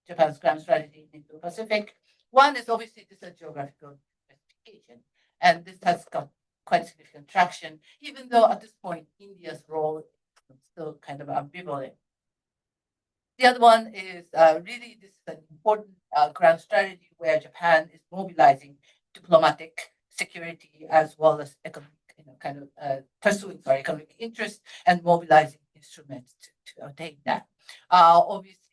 Japan's grand strategy in the Pacific. One is obviously this geographical diversification, and this has got quite significant traction, even though at this point India's role is still kind of ambivalent. The other one is really this is an important grand strategy where Japan is mobilizing diplomatic security as well as economic, pursuing economic interests and mobilizing instruments to attain that. Obviously,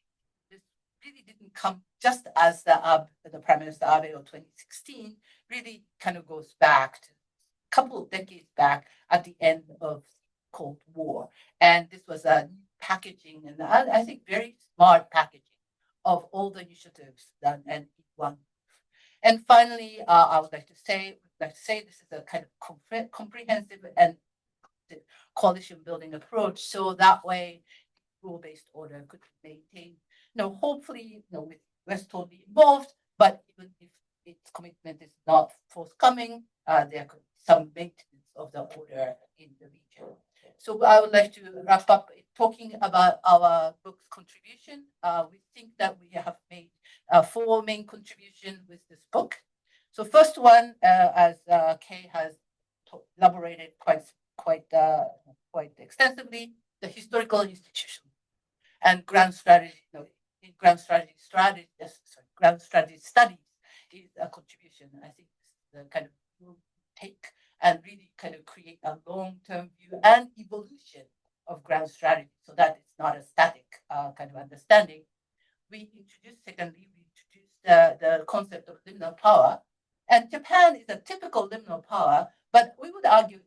this really didn't come just as the Prime Minister Abe of 2016 really kind of goes back to a couple of decades back at the end of Cold War. And this was a packaging and I think very smart packaging of all the initiatives done and in one. And finally, I would like to say this is a kind of comprehensive and coalition building approach. So that way, rule-based order could be maintained. Hopefully, with US totally involved, but even if its commitment is not forthcoming, there could be some maintenance of the order in the region. So I would like to wrap up talking about our book's contribution. We think that we have made four main contributions with this book. So first one, as Kay has elaborated quite extensively, the historical institution and grand strategy, grand strategy studies is a contribution. I think this is the kind of take and really kind of create a long-term view and evolution of grand strategy so that it's not a static kind of understanding. Secondly, we introduced the concept of liminal power. And Japan is a typical liminal power, but we would argue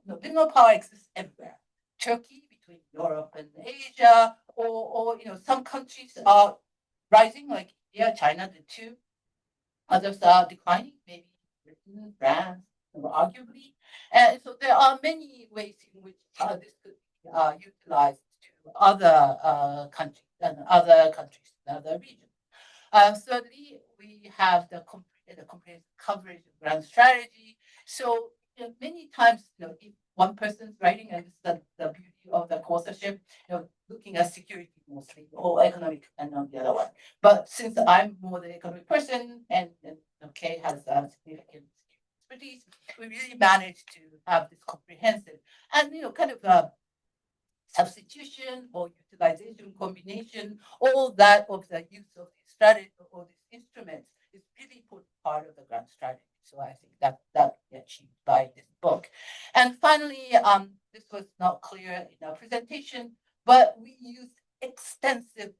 liminal power exists everywhere. Turkey, between Europe and Asia, or some countries are rising, like India, China, the two. Others are declining, maybe Britain, France, arguably. And so there are many ways in which this could be utilized to other countries and other regions. Thirdly, we have the comprehensive coverage of grand strategy. So many times, if one person's writing, and this is the beauty of the authorship, looking at security mostly, or economic, and not the other one. But since I'm more the economic person, and Kay has significant expertise, we really managed to have this comprehensive and kind of substitution or utilization combination, all that of the use of the strategy strategy. So I think that will be achieved by this book. And finally, this was not clear in our presentation, but we use extensive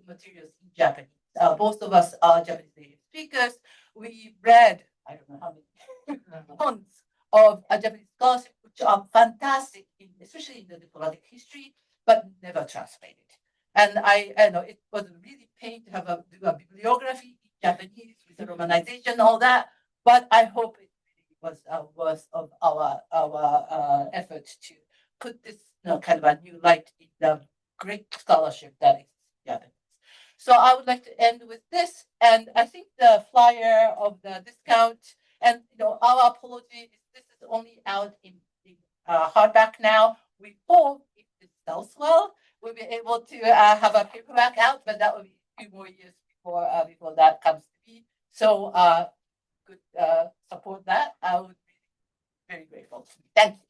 materials in Japanese. Both of us are Japanese native speakers. We read, I don't know how many tons of Japanese scholarship, which are fantastic, especially in the diplomatic history, but never translated. And I know it was really pain to have do a bibliography in Japanese with the romanization and all that, but I hope it really was worth of our effort to put this kind of a new light in the great scholarship that exists in Japanese. So I would like to end with this, and I think the flyer of the discount, and our apology is this is only out in hardback now. We hope if this sells well, we'll be able to have a paperback out, but that will be a few more years before that comes to be. So could support that. I would be very grateful. Thank you.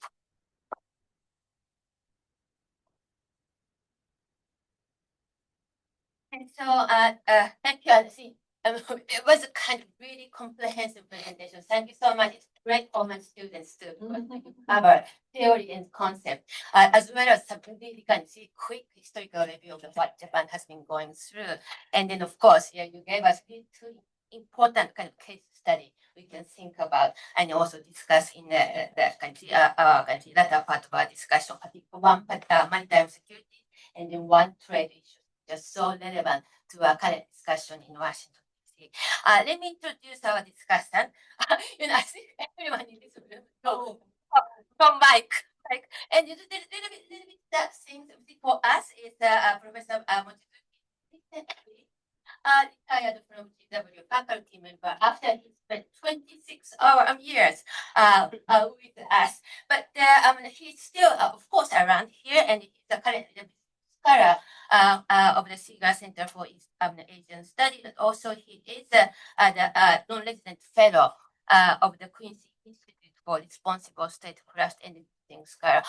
And so, thank you, Alice. It was a kind of really comprehensive presentation. Thank you so much. It's great for my students to cover theory and concept, as well as some really kind of quick historical review of what Japan has been going through. And then, of course, yeah, you gave us two important kind of case study we can think about and also discuss in the latter part of our discussion. I think one maritime security and then one trade issue, just so relevant to our current discussion in Washington, D.C. Let me introduce our discussion. I think everyone in this room from Mike. And a little bit that thing for us is Professor Mochizuki retired from GW faculty member after he spent 26 years with us. But he's still, of course, around here, and he's a current scholar of the Seeger Center for East Asian Studies. And also, he is the non-resident fellow of the Quincy Institute for Responsible Statecraft and Scholar.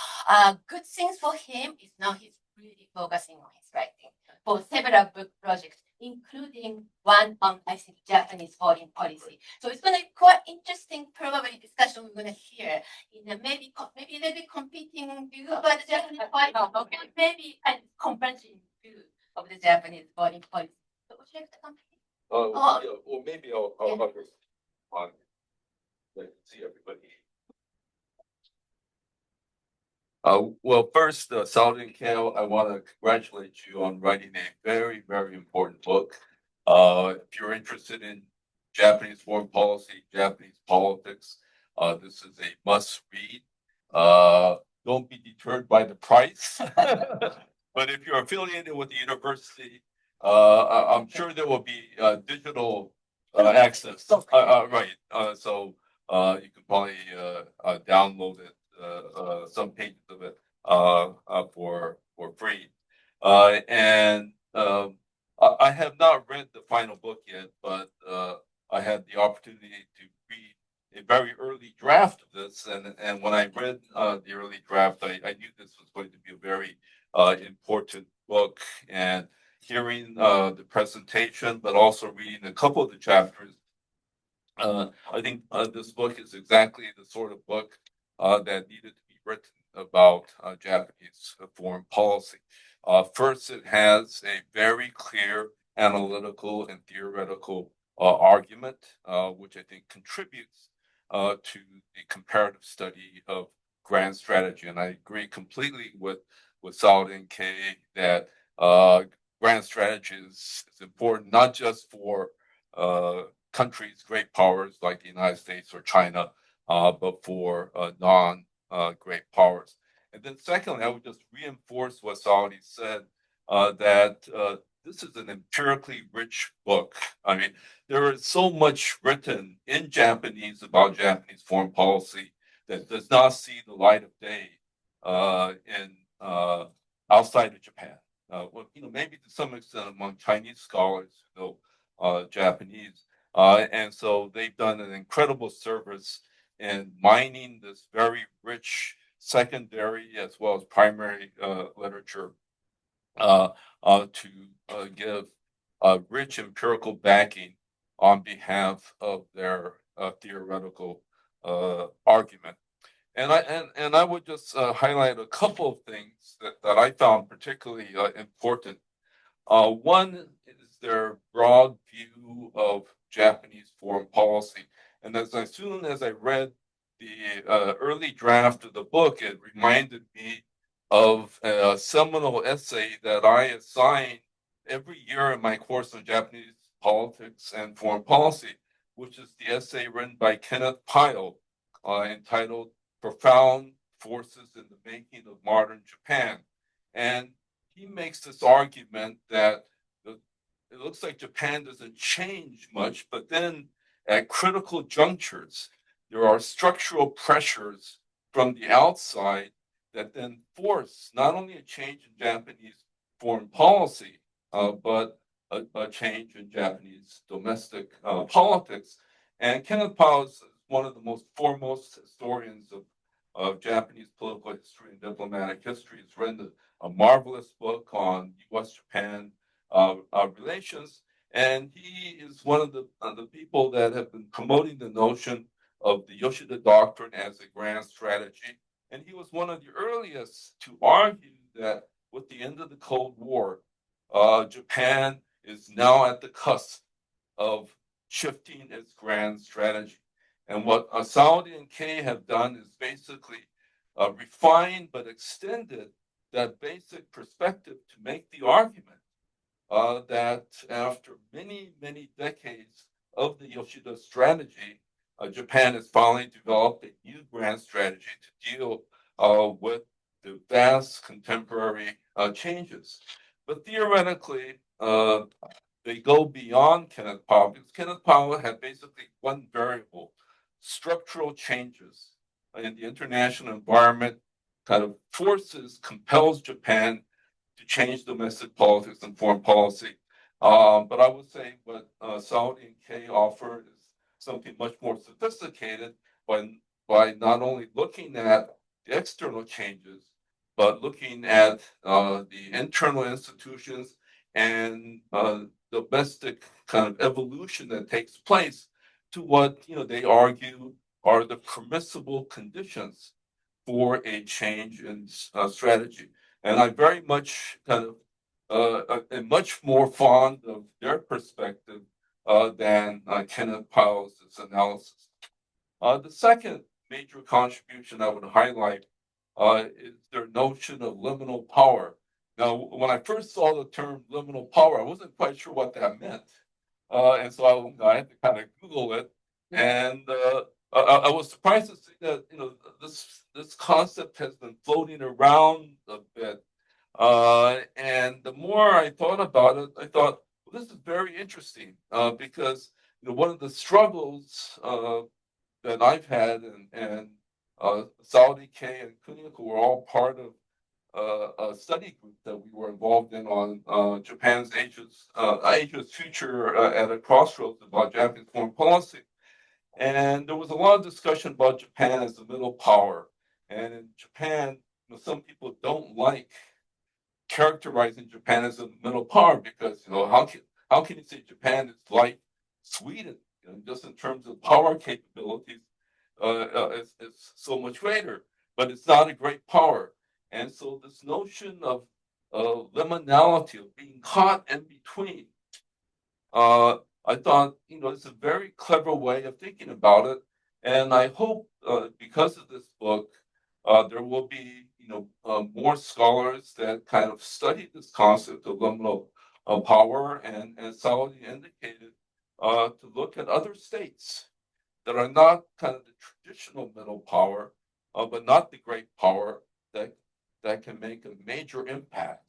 Good things for him is now he's really focusing on his writing for several book projects, including one on, I think, Japanese foreign policy. So it's going to be quite interesting, probably discussion we're going to hear in a maybe a little bit competing view about the Japanese foreign policy, maybe a converging view of the Japanese foreign policy. So would you like to complete? Yeah, well, maybe I'll on see everybody. Well, first, Saladin Kale, I want to congratulate you on writing a very, very important book. If you're interested in Japanese foreign policy, Japanese politics, this is a must read. Don't be deterred by the price. But if you're affiliated with the university, I'm sure there will be digital access. Right. So you can probably download it. Some pages of it for free, and I have not read the final book yet, but I had the opportunity to read a very early draft of this, and when I read the early draft, I knew this was going to be a very important book, and hearing the presentation, but also reading a couple of the chapters, I think this book is exactly the sort of book that needed to be written about Japanese foreign policy. First, it has a very clear analytical and theoretical argument, which I think contributes to the comparative study of grand strategy. And I agree completely with Saladin K that grand strategy is important, not just for countries, great powers like the United States or China, but for non-great powers. And then secondly, I would just reinforce what Saudi said, that this is an empirically rich book. I mean, there is so much written in Japanese about Japanese foreign policy that does not see the light of day in outside of Japan. Well, maybe to some extent among Chinese scholars who know Japanese. And so they've done an incredible service in mining this very rich secondary as well as primary literature to give rich empirical backing on behalf of their theoretical argument. And I would just highlight a couple of things that I found particularly important. One is their broad view of Japanese foreign policy. And as soon as I read the early draft of the book, it reminded me of a seminal essay that I assign every year in my course on Japanese politics and foreign policy, which is the essay written by Kenneth Pyle entitled Profound Forces in the Making of Modern Japan. And he makes this argument that it looks like Japan doesn't change much, but then at critical junctures, there are structural pressures from the outside that then force not only a change in Japanese foreign policy, but a change in Japanese domestic politics. And Kenneth Pyle is one of the most foremost historians of Japanese political history and diplomatic history. He's written a marvelous book on U.S.-Japan relations, and he is one of the people that have been promoting the notion of the Yoshida Doctrine as a grand strategy. And he was one of the earliest to argue that with the end of the Cold War, Japan is now at the cusp of shifting its grand strategy. And what Saudi and Kay have done is basically refined but extended that basic perspective to make the argument that after many, many decades of the Yoshida strategy, Japan has finally developed a new grand strategy to deal with the vast contemporary changes. But theoretically, they go beyond Kenneth Pyle, because Kenneth Pyle had basically one variable: structural changes in the international environment kind of compels Japan to change domestic politics and foreign policy. But I would say what Saudi and Kay offer is something much more sophisticated by not only looking at the external changes, but looking at the internal institutions and domestic kind of evolution that takes place to what they argue are the permissible conditions for a change in strategy. And I very much kind of am much more fond of their perspective than Kenneth Pyle's analysis. The second major contribution I would highlight is their notion of liminal power. Now, when I first saw the term liminal power, I wasn't quite sure what that meant. And so I had to kind of Google it. And I was surprised to see that this concept has been floating around a bit. And the more I thought about it, I thought, well, this is very interesting because one of the struggles that I've had and Saudi, Kay, and Kuniko were all part of a study group that we were involved in on Japan's Asia's future at a crossroads about Japanese foreign policy. And there was a lot of discussion about Japan as a middle power. And in Japan, some people don't like characterizing Japan as a middle power because how can you say Japan is like Sweden? Just in terms of power capabilities, it's so much greater, but it's not a great power. And so this notion of liminality, of being caught in between, I thought, it's a very clever way of thinking about it. And I hope because of this book, there will be, more scholars that kind of study this concept of liminal power. And as Saudi indicated, to look at other states that are not kind of the traditional middle power, but not the great power that can make a major impact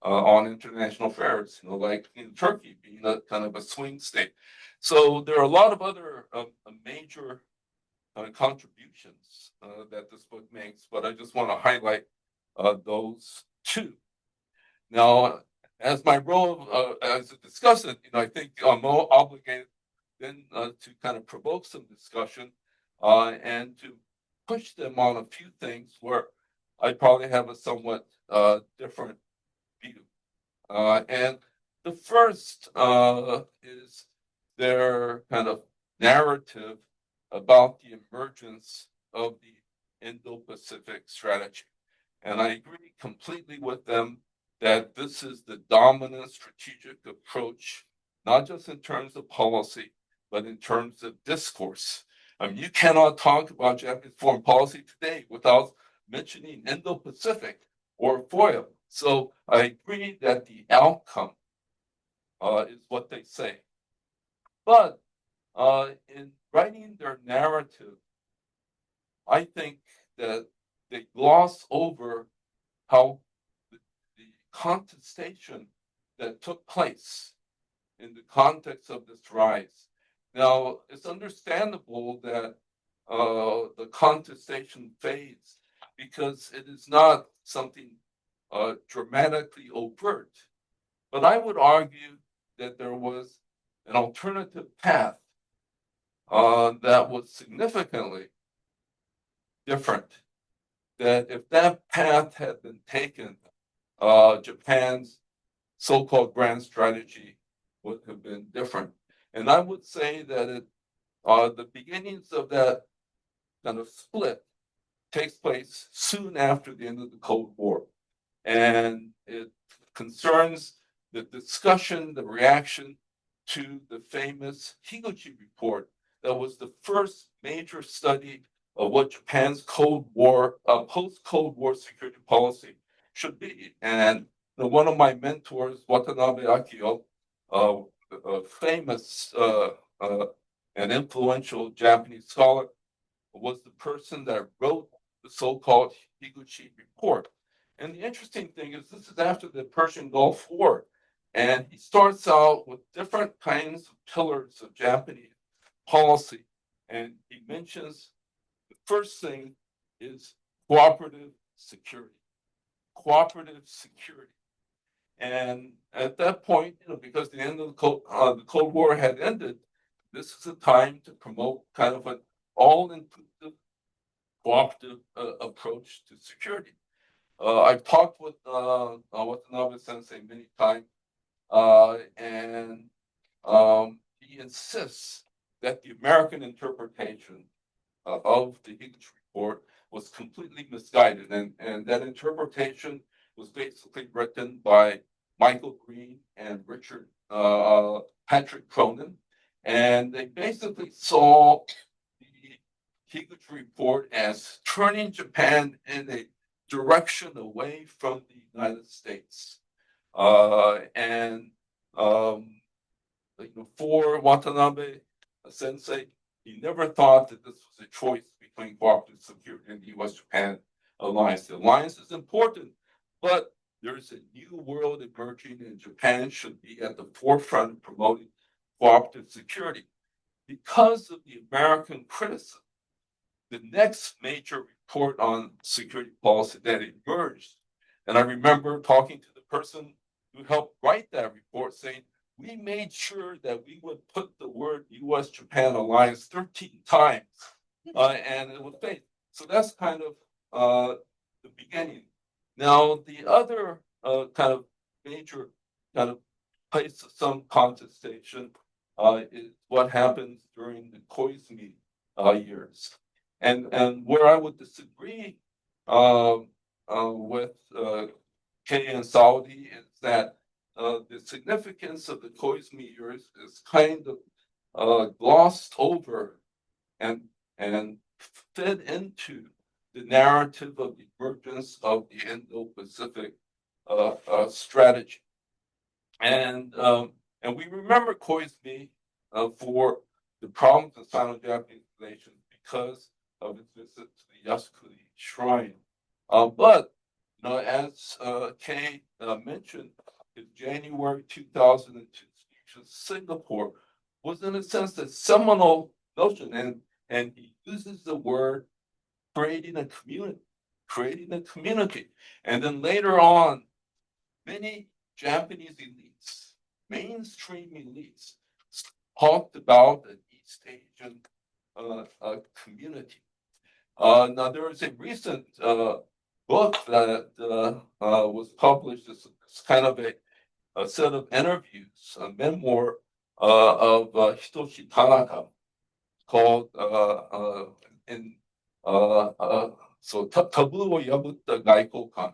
on international affairs, like Turkey being a kind of a swing state. So there are a lot of other major contributions that this book makes, but I just want to highlight those two. Now, as my role as a discussant, I think I'm obligated then to kind of provoke some discussion and to push them on a few things where I probably have a somewhat different view. And the first is their kind of narrative about the emergence of the Indo-Pacific strategy. And I agree completely with them that this is the dominant strategic approach, not just in terms of policy, but in terms of discourse. I mean, you cannot talk about Japanese foreign policy today without mentioning Indo-Pacific or FOIA. So I agree that the outcome is what they say. But in writing their narrative, I think that they gloss over how the contestation that took place in the context of this rise. Now, it's understandable that the contestation fades because it is not something dramatically overt. But I would argue that there was an alternative path that was significantly different. That if that path had been taken, Japan's so-called grand strategy would have been different. And I would say that the beginnings of that kind of split takes place soon after the end of the Cold War. And it concerns the discussion, the reaction to the famous Higuchi report that was the first major study of what Japan's Cold War, post-Cold War security policy should be. And one of my mentors, Watanabe Akio, a famous and influential Japanese scholar, was the person that wrote the so-called Higuchi report. And the interesting thing is this is after the Persian Gulf War. And he starts out with different kinds of pillars of Japanese policy. And he mentions the first thing is cooperative security. Cooperative security. And at that point, because the end of the Cold War had ended, this is a time to promote kind of an all-inclusive cooperative approach to security. I've talked with Watanabe Sensei many times, and he insists that the American interpretation of the Higuchi report was completely misguided, and that interpretation was basically written by Michael Green and Richard Patrick Cronin, and they basically saw the Higuchi report as turning Japan in a direction away from the United States. For Watanabe Sensei, he never thought that this was a choice between cooperative security and the U.S.-Japan alliance. The alliance is important, but there's a new world emerging, and Japan should be at the forefront of promoting cooperative security. Because of the American criticism, the next major report on security policy that emerged, and I remember talking to the person who helped write that report saying, we made sure that we would put the word U.S.-Japan alliance 13 times, and it would fade. So that's kind of the beginning. Now, the other kind of major kind of place of some contestation is what happens during the Koizumi years. And where I would disagree with Kei and Saudi is that the significance of the Koizumi years is kind of glossed over and fed into the narrative of the emergence of the Indo-Pacific strategy. And we remember Koizumi for the problems of Sino-Japanese relations because of its visit to the Yasukuni Shrine. But as Kei mentioned, in January 2002 speech in Singapore was in a sense a seminal notion, and he uses the word creating a community. And then later on, many Japanese elites, mainstream elites, talked about an East Asian community. Now, there is a recent book that was published. It's kind of a set of interviews, a memoir of Hitoshi Tanaka, called tabu yabutta gaikokan,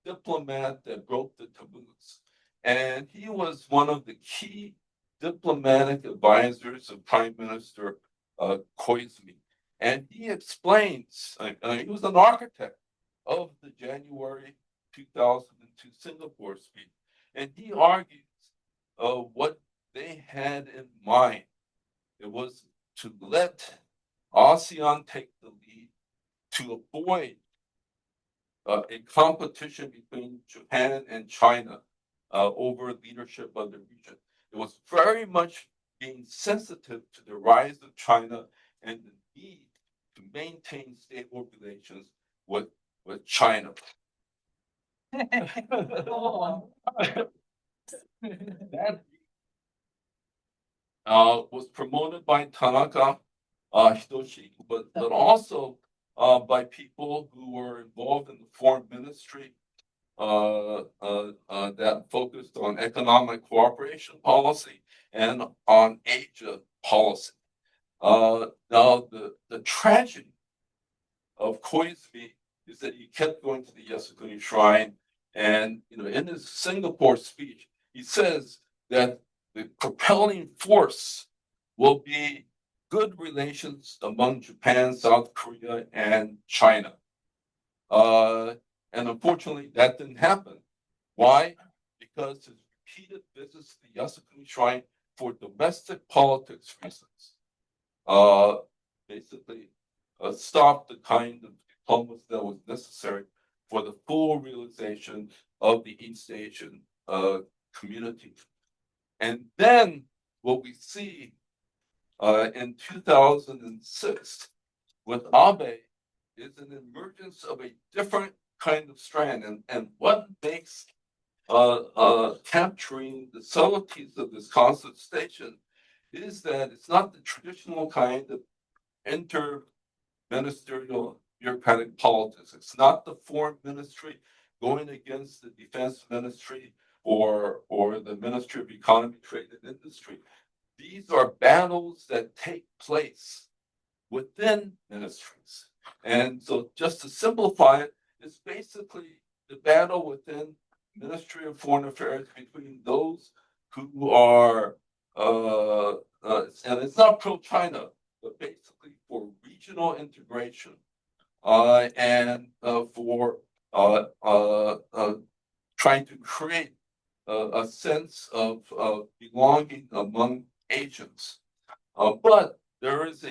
diplomat that broke the taboos. And he was one of the key diplomatic advisors of Prime Minister Koizumi. And he explains, he was an architect of the January 2002 Singapore speech. And he argues what they had in mind. It was to let ASEAN take the lead to avoid a competition between Japan and China over leadership of the region. It was very much being sensitive to the rise of China and the need to maintain stable relations with China. That was promoted by Tanaka Hidoshi, but also by people who were involved in the foreign ministry that focused on economic cooperation policy and on Asia policy. Now, the tragedy of Koizumi is that he kept going to the Yasukuni Shrine, and in his Singapore speech, he says that the propelling force will be good relations among Japan, South Korea, and China. And unfortunately, that didn't happen. Why? Because his repeated visits to the Yasukuni Shrine for domestic politics reasons basically stopped the kind of diplomacy that was necessary for the full realization of the East Asian community. And then what we see in 2006 with Abe is an emergence of a different kind of strand. And what makes capturing the subtleties of this consultation is that it's not the traditional kind of inter-ministerial bureaucratic politics. It's not the foreign ministry going against the defense ministry or the Ministry of Economy, Trade, and Industry. These are battles that take place within ministries. And so just to simplify it, it's basically the battle within Ministry of Foreign Affairs between those who are, and it's not pro-China, but basically for regional integration and for trying to create a sense of belonging among Asians. But there is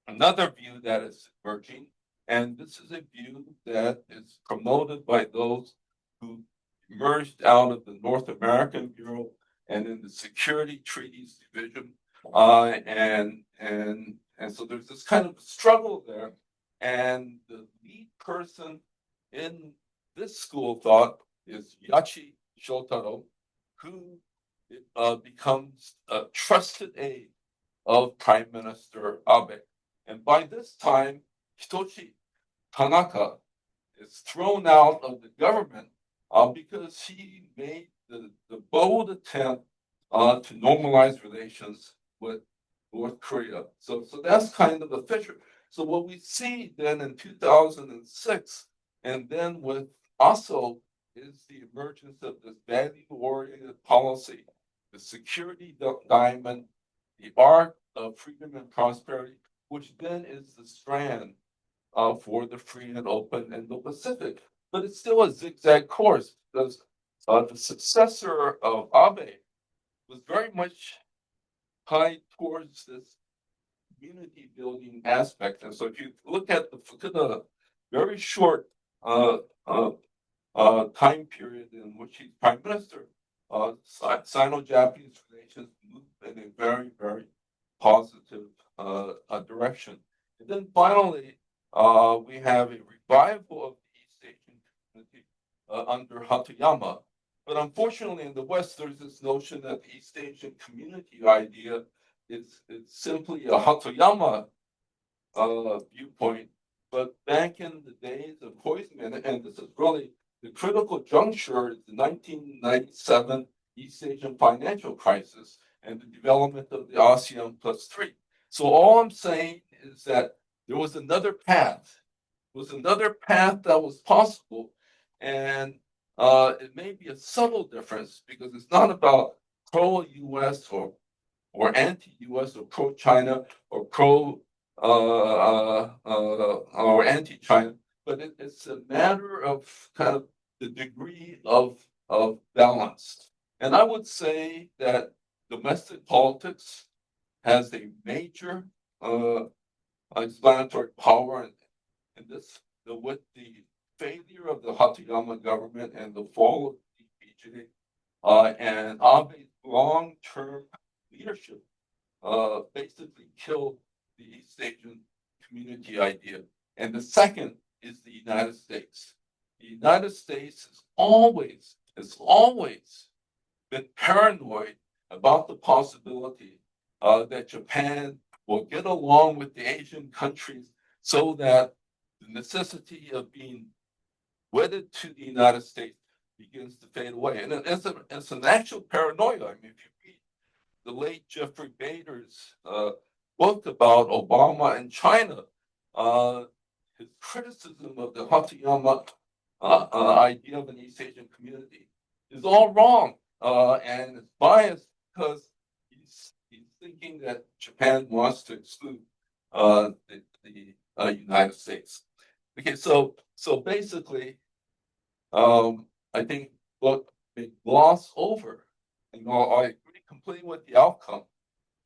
another view that is emerging, and this is a view that is promoted by those who emerged out of the North American Bureau and in the Security Treaties Division. And so there's this kind of struggle there. And the lead person in this school of thought is Yachi Shotaro, who becomes a trusted aide of Prime Minister Abe. And by this time, Hitoshi Tanaka is thrown out of the government because he made the bold attempt to normalize relations with North Korea. So that's kind of the fissure. So what we see then in 2006, and then with also is the emergence of this value-oriented policy, the security diamond, the arc of freedom and prosperity, which then is the strand for the free and open Indo-Pacific. But it's still a zigzag course because the successor of Abe was very much tied towards this community building aspect. And so if you look at the very short time period in which he's prime minister, Sino-Japanese relations move in a very, very positive direction. And then finally, we have a revival of the East Asian community under Hatoyama. But unfortunately, in the West, there's this notion that the East Asian community idea is simply a Hatoyama viewpoint. But back in the days of Koizumi, and this is really the critical juncture, is the 1997 East Asian financial crisis and the development of the ASEAN +3. So all I'm saying is that there was another path. That was possible, and it may be a subtle difference because it's not about pro-U.S. or anti-U.S. or pro-China or or anti-China, but it's a matter of kind of the degree of balance. And I would say that domestic politics has a major explanatory power in this, with the failure of the Hatayama government and the fall of the BJP, and Abe's long-term leadership basically killed the East Asian community idea. And the second is the United States. The United States has always been paranoid about the possibility that Japan will get along with the Asian countries so that the necessity of being wedded to the United States begins to fade away. And it's an actual paranoia. I mean, if you read the late Jeffrey Bader's book about Obama and China, his criticism of the Hatayama idea of an East Asian community is all wrong, and it's biased because he's thinking that Japan wants to exclude the United States. Okay, so basically, I think what they gloss over, and I agree completely with the outcome,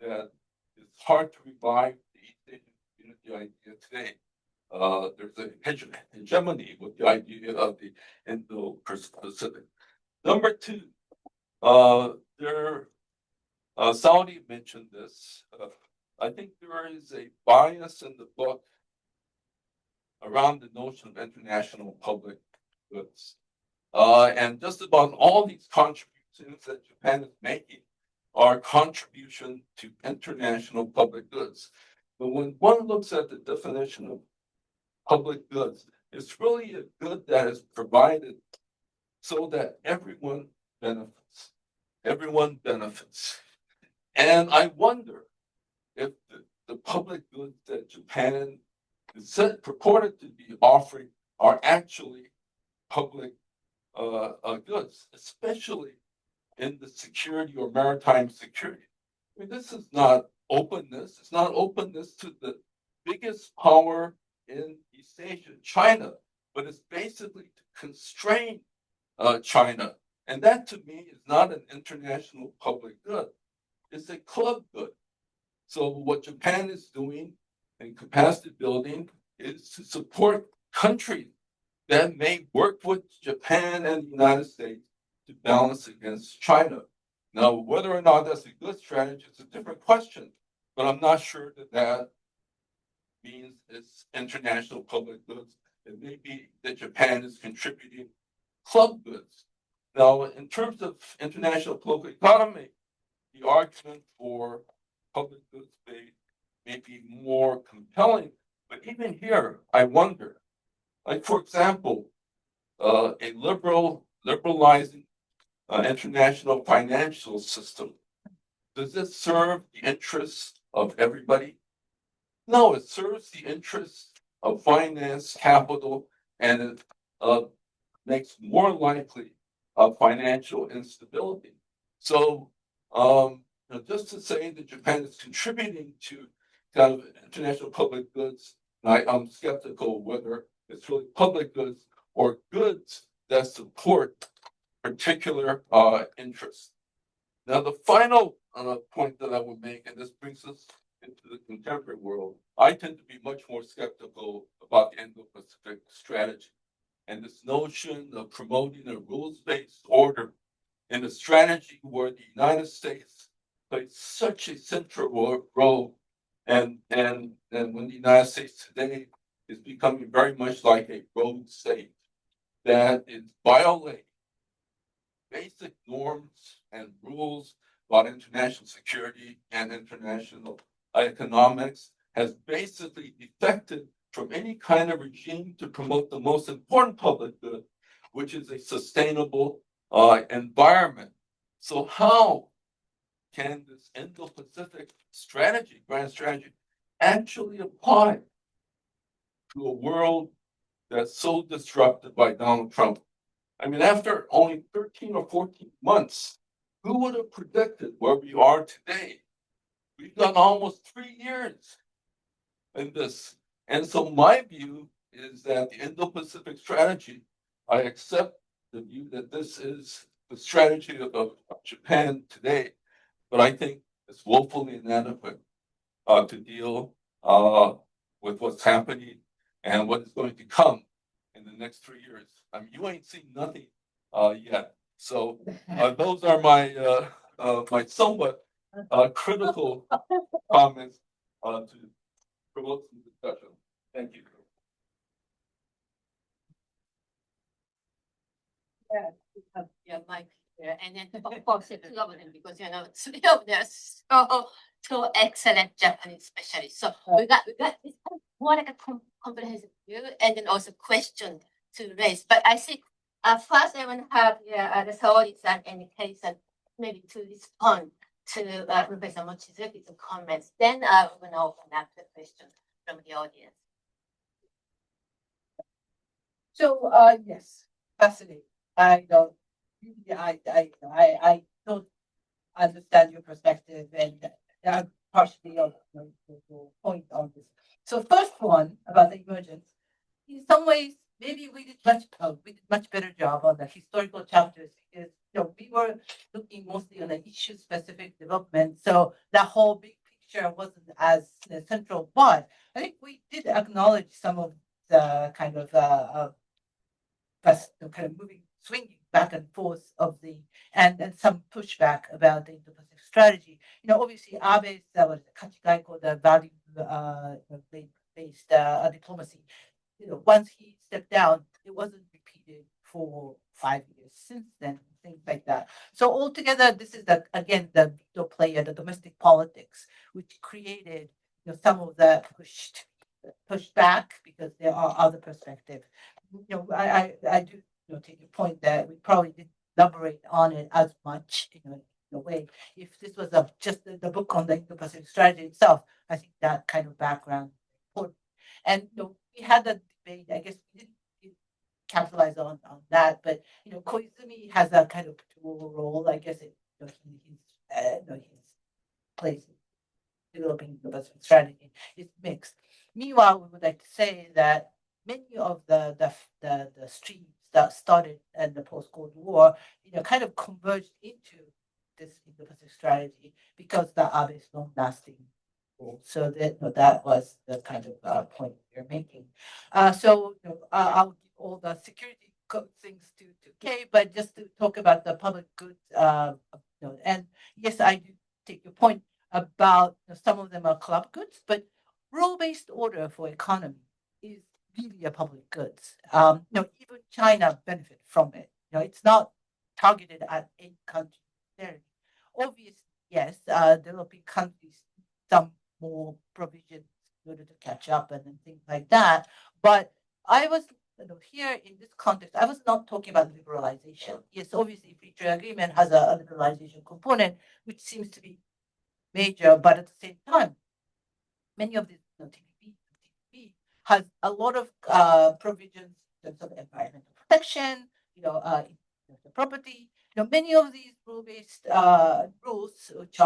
that it's hard to revive the East Asian community idea today. There's a hegemony with the idea of the Indo-Pacific. Number two, Saudi mentioned this. I think there is a bias in the book around the notion of international public goods. And just about all these contributions that Japan is making are contribution to international public goods. But when one looks at the definition of public goods, it's really a good that is provided so that everyone benefits. Everyone benefits. And I wonder if the public goods that Japan is purported to be offering are actually public goods, especially in the security or maritime security. I mean, this is not openness. It's not openness to the biggest power in East Asia, China, but it's basically to constrain China. And that to me is not an international public good. It's a club good. So what Japan is doing in capacity building is to support countries that may work with Japan and the United States to balance against China. Now, whether or not that's a good strategy is a different question, but I'm not sure that means it's international public goods. It may be that Japan is contributing club goods. Now, in terms of international political economy, the argument for public goods may be more compelling, but even here, I wonder, like, for example, a liberalizing international financial system, does it serve the interests of everybody? No, it serves the interests of finance, capital, and it makes more likely financial instability. So, just to say that Japan is contributing to kind of international public goods, I'm skeptical whether it's really public goods or goods that support particular interests. Now, the final point that I would make, and this brings us into the contemporary world, I tend to be much more skeptical about the Indo-Pacific strategy and this notion of promoting a rules-based order in a strategy where the United States plays such a central role, and when the United States today is becoming very much like a rogue state that is violating basic norms and rules about international security and international economics, has basically defected from any kind of regime to promote the most important public good, which is a sustainable environment. So how can this Indo-Pacific strategy, grand strategy, actually apply to a world that's so disrupted by Donald Trump. I mean, after only 13 or 14 months, who would have predicted where we are today? We've done almost 3 years in this. And so my view is that the Indo-Pacific strategy, I accept the view that this is the strategy of Japan today, but I think it's woefully inadequate to deal with what's happening and what is going to come in the next 3 years. I mean, you ain't seen nothing yet. So those are my somewhat critical comments to promote some discussion. Thank you. Yeah, Mike here, and then of course the two of them, because three of them are so excellent Japanese specialists. So we got this more like a comprehensive view, and then also question to raise. But I think first I want to have the Saori's and Kei-san maybe to respond to Professor Mochizuki's comments. Then we're going to open up the question from the audience. So yes, fascinating. I don't I don't understand your perspective and partially on your point on this. So first one about the emergence, in some ways, maybe we did much better job on the historical chapters because we were looking mostly on the issue specific development. So the whole big picture wasn't as central, but I think we did acknowledge some of the kind of moving, swinging back and forth of the and some pushback about the Indo-Pacific strategy. Obviously, Abe's the value based diplomacy. Once he stepped down, it wasn't repeated for 5 years since then, things like that. So altogether, this is again the player, the domestic politics, which created some of the pushed back because there are other perspectives. I do take your point that we probably didn't elaborate on it as much, in a way. If this was just the book on the Indo-Pacific strategy itself, I think that kind of background is important. And we had that debate. I guess we didn't capitalize on that, but Koizumi has a kind of dual role. I guess his place in developing the Pacific strategy is mixed. Meanwhile, we would like to say that many of the streams that started in the post-Cold War, kind of converged into this Indo-Pacific strategy because the Abe's long-lasting rule. So that was the kind of point you're making. So I'll give all the security things to Kay, but just to talk about the public goods, and yes, I do take your point about some of them are club goods, but rule-based order for economy is really a public goods. Even China benefit from it. It's not targeted at any country. Obviously, yes, developing countries some more provisions in order to catch up and things like that. But I was here in this context, I was not talking about liberalization. Yes, obviously, free trade agreement has a liberalization component, which seems to be major, but at the same time, many of these TPP has a lot of provisions in terms of environmental protection, the property. Many of these rule-based rules, which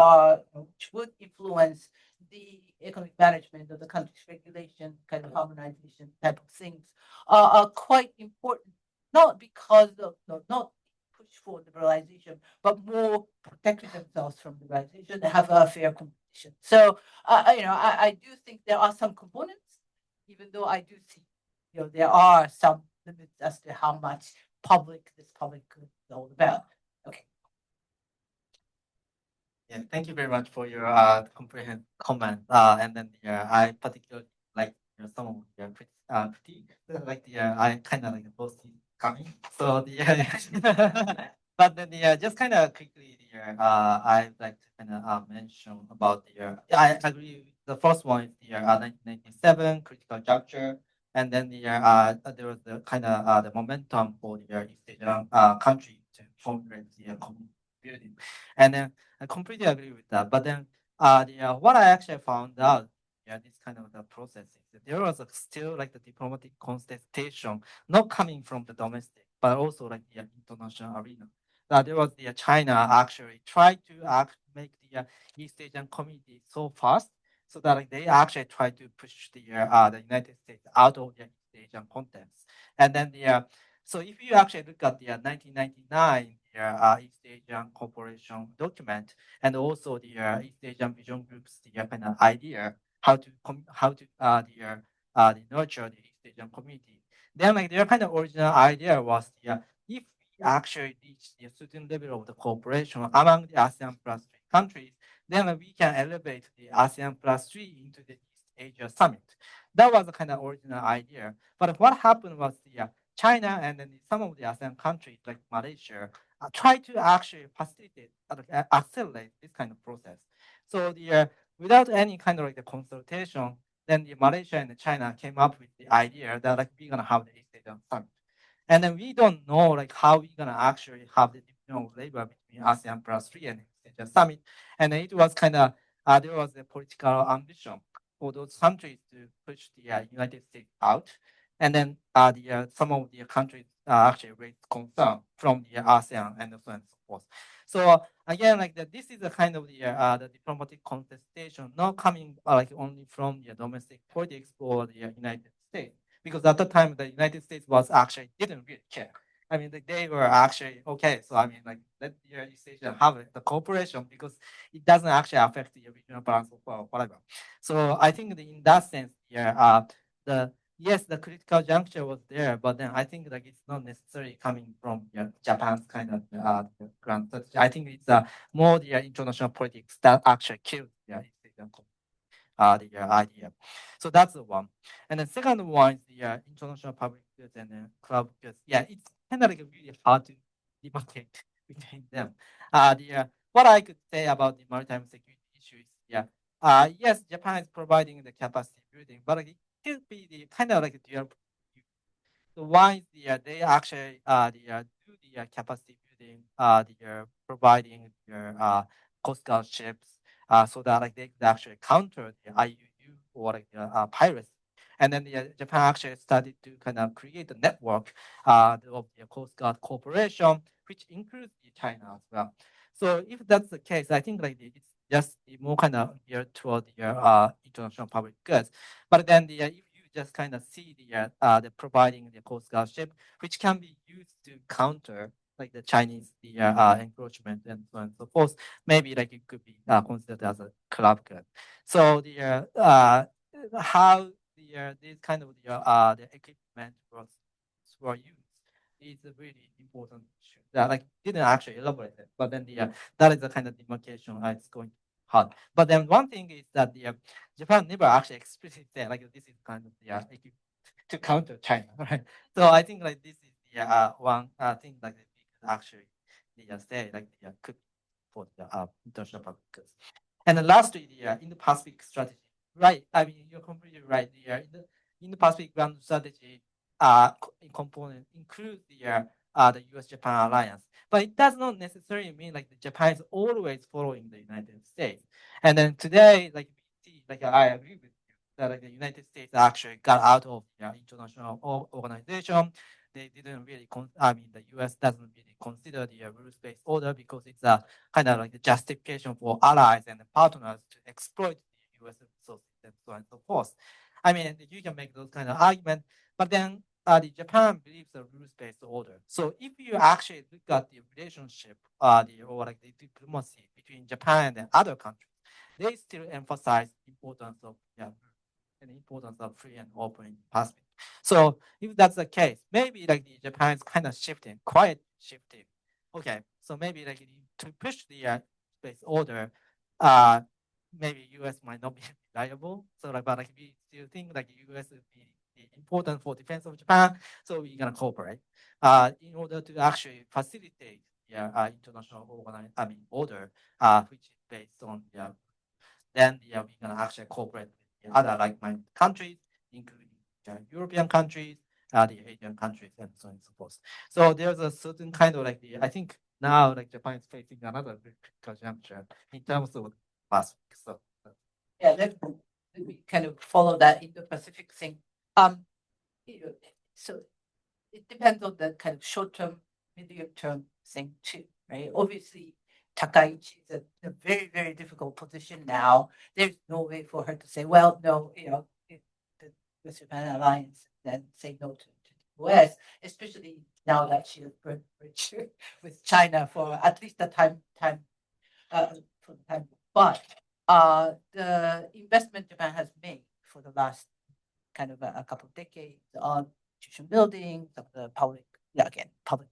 would influence the economic management of the country's regulation, kind of harmonization type of things, are quite important. Not because of not push for liberalization, but more protecting themselves from liberalization, have a fair competition. So, I do think there are some components, even though I do see, there are some limits as to how much this public good is all about. Okay. Yeah, thank you very much for your comprehensive comment. And then I particularly like some of your critique. Like I kind of like both coming. So but then just kind of quickly I'd like to kind of mention about I agree. The first one is the 1997 critical juncture, and then there was the kind of the momentum for the East Asian country to formulate the community building, and then I completely agree with that. But then what I actually found out this kind of the processes, there was still like the diplomatic contestation, not coming from the domestic, but also like the international arena. There was the China actually tried to make the East Asian community so fast, so that like, they actually tried to push the United States out of the East Asian context. And then so if you actually look at the 1999 East Asian Cooperation document, and also the East Asian Vision Group's the kind of idea how to nurture the East Asian community, then like their kind of original idea was if we actually reach a certain level of the cooperation among the ASEAN plus 3 countries, then we can elevate the ASEAN plus 3 into the East Asia Summit. That was the kind of original idea. But what happened was the China and then some of the ASEAN countries like Malaysia try to actually facilitate, accelerate this kind of process. So without any kind of like the consultation, then the Malaysia and China came up with the idea that like we're gonna have the East Asian Summit. And then we don't know like how we're gonna actually have the division of labor between ASEAN plus 3 and East Asian Summit. And then it was kind of there was a political ambition for those countries to push the United States out. And then some of the countries actually raised concern from the ASEAN and so on and so forth. So again, like this is a kind of the diplomatic contestation, not coming like only from the domestic politics or the United States, because at the time the United States was actually didn't really care. I mean, they were actually okay. So I mean, like let the East Asia have the cooperation because it doesn't actually affect the regional balance or whatever. So I think in that sense, the yes, the critical juncture was there, but then I think like it's not necessarily coming from Japan's kind of grand strategy. I think it's more the international politics that actually killed the idea. So that's the one. And the second one is the international public goods and club goods. Yeah, it's kind of like really hard to demarcate between them. What I could say about the maritime security issue is, yes, Japan is providing the capacity building, but it could be the kind of like a dual. So one is they actually do the capacity building, providing their coast guard ships so that like they could actually counter the IUU or like piracy. And then Japan actually started to kind of create a network of the Coast Guard cooperation, which includes China as well. So if that's the case, I think like it's just more kind of geared toward the international public goods. But then if you just kind of see the providing the Coast Guard ship, which can be used to counter like the Chinese encroachment and so on and so forth, maybe like it could be considered as a club good. So how this kind of the equipment were used is a really important issue that like didn't actually elaborate it, but then that is the kind of demarcation it's going hard. But then one thing is that Japan never actually explicitly said like this is kind of the equipment to counter China, right? So I think like this is the one thing like we could actually say like could for the international public goods. And then lastly, the Indo-Pacific strategy, right? I mean, you're completely right. The Indo-Pacific Grand Strategy component includes the U.S.-Japan alliance, but it does not necessarily mean like the Japan is always following the United States. And then today, like we see, like I agree with you that like the United States actually got out of the international organization. They didn't really, I mean, the U.S. doesn't really consider the rules-based order because it's a kind of like the justification for allies and partners to exploit the U.S. resources and so on and so forth. I mean, you can make those kind of arguments, but then the Japan believes a rules-based order. So if you actually look at the relationship, or like the diplomacy between Japan and other countries, they still emphasize the importance of and the importance of free and open Pacific. So if that's the case, maybe like the Japan is kind of shifting, quiet shifting. Okay, so maybe like to push the space order, maybe US might not be reliable. So like, but like we still think like US would be important for defense of Japan, so we're gonna cooperate in order to actually facilitate international order, which is based on then we're gonna actually cooperate with the other like-minded countries, including European countries, the Asian countries, and so on and so forth. So there's a certain kind of like I think now like Japan is facing another critical juncture in terms of Pacific. So Yeah, let me kind of follow that Indo-Pacific thing. So it depends on the kind of short-term, medium-term thing too, right? Obviously, Takaichi is in a very, very difficult position now. There's no way for her to say, well, no, the US-Japan alliance, then say no to the US, especially now that she has burned bridge with China for at least the time. But the investment Japan has made for the last kind of a couple of decades on institution building, some of the public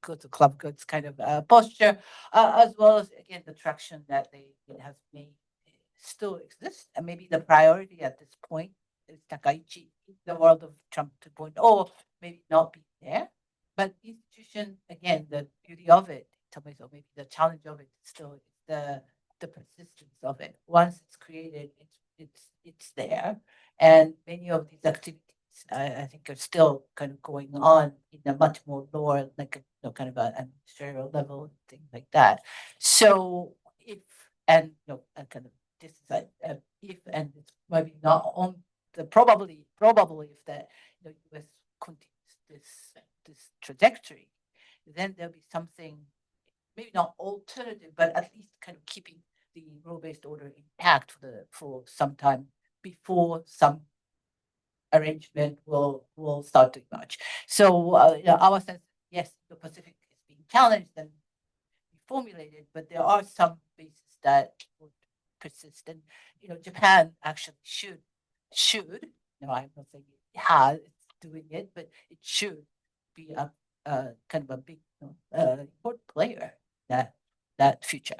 goods or club goods kind of posture, as well as again the traction that it has made still exists. And maybe the priority at this point is Takaichi in the world of Trump 2.0, maybe not be there. But institution, again, the beauty of it, or maybe the challenge of it still is the persistence of it. Once it's created, it's there. And many of these activities, I think, are still kind of going on in a much more lower, like kind of an administrative level, things like that. So if and kind of this is if and it's maybe not on the probably if the U.S. continues this trajectory, then there'll be something maybe not alternative, but at least kind of keeping the rule-based order intact for some time before some arrangement will start to emerge. So our sense, yes, the Pacific is being challenged and reformulated, but there are some bases that would persist. And Japan actually should. I'm not saying it has, it's doing it, but it should be a kind of a big important player that future.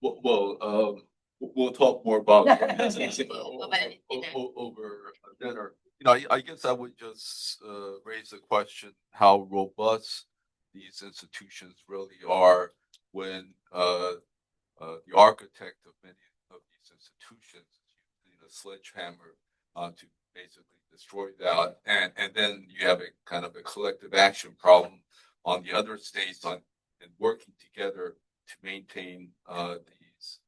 Well, we'll talk more about Yes. over dinner. I guess I would just raise the question how robust these institutions really are when the architect of many of these institutions is using a sledgehammer to basically destroy that, and then you have a kind of a collective action problem on the other states and working together to maintain these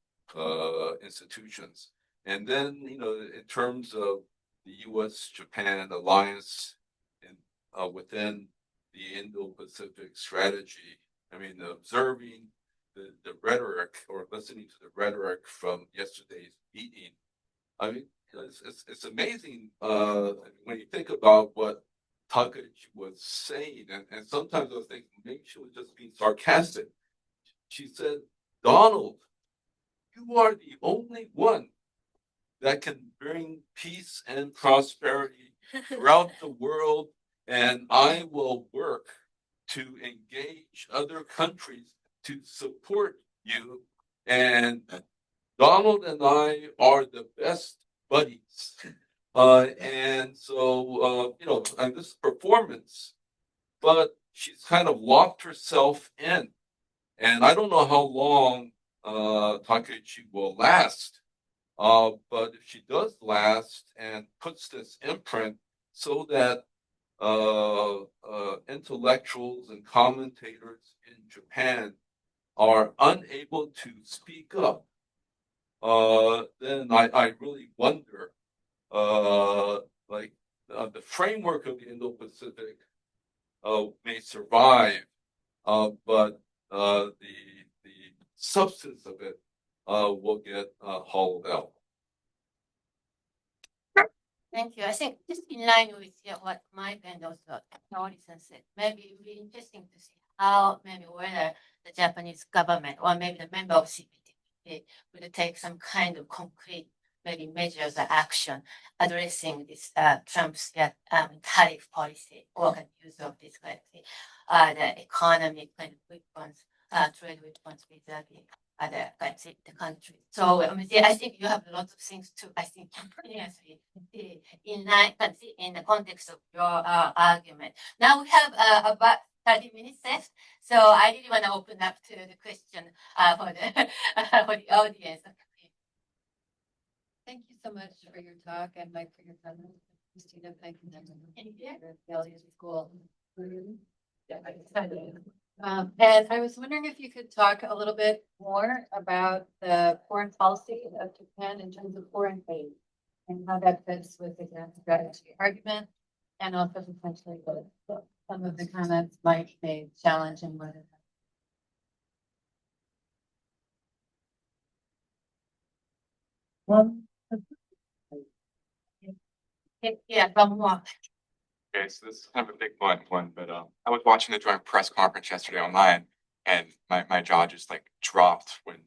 institutions. And then, in terms of the U.S.-Japan alliance and within the Indo-Pacific strategy, I mean, observing the rhetoric or listening to the rhetoric from yesterday's meeting, I mean, it's amazing when you think about what Takaichi was saying, and sometimes I was thinking maybe she was just being sarcastic. She said, Donald, you are the only one that can bring peace and prosperity throughout the world, and I will work to engage other countries to support you. And Donald and I are the best buddies. And so, and this performance, but she's kind of locked herself in. And I don't know how long Takaichi will last. But if she does last and puts this imprint so that intellectuals and commentators in Japan are unable to speak up, then I really wonder, the framework of the Indo-Pacific may survive, but the substance of it will get hollowed out. Thank you. I think just in line with what Mike and also Kaori-san said, maybe it would be interesting to see how maybe whether the Japanese government or maybe the member of CPTPP would take some kind of concrete maybe measures or action addressing this Trump's tariff policy or use of this kind of the economic kind of weapons, trade weapons vis-a-vis other the country. So I think you have lots of things to, I think, continuously in line, in the context of your argument. Now we have about 30 minutes left, so I really want to open up to the question for the for the audience. Thank you so much for your talk and Mike for your comment. Christina, thank you. School. Yeah, And I was wondering if you could talk a little bit more about the foreign policy of Japan in terms of foreign aid and how that fits with the grand strategy argument, and also potentially what some of the comments Mike made challenging whether. Yeah, one more. Okay, so this is kind of a big one, but I was watching the joint press conference yesterday online, and my jaw just like dropped when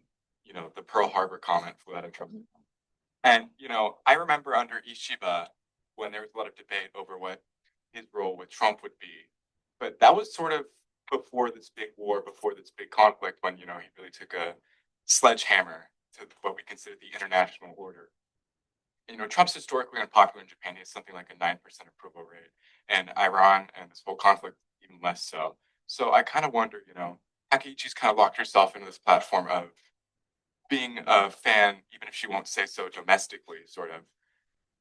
the Pearl Harbor comment flew out of Trump. And I remember under Ishiba when there was a lot of debate over what his role with Trump would be, but that was sort of before this big war, before this big conflict, when he really took a sledgehammer to what we consider the international order. Trump's historically unpopular in Japan. He has something like a 9% approval rate, and Iran and this whole conflict even less so. So I kind of wonder, Takeichi's kind of locked herself into this platform of being a fan, even if she won't say so domestically, sort of.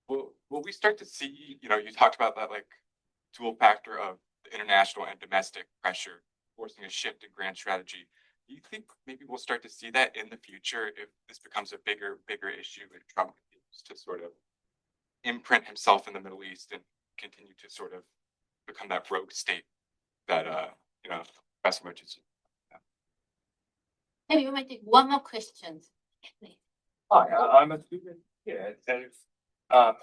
Will we start to see, you talked about that like dual factor of the international and domestic pressure forcing a shift in grand strategy. Do you think maybe we'll start to see that in the future if this becomes a bigger issue and Trump continues to sort of imprint himself in the Middle East and continue to sort of become that rogue state that Professor Murchison. Maybe we might take one more question. Hi, I'm a student here,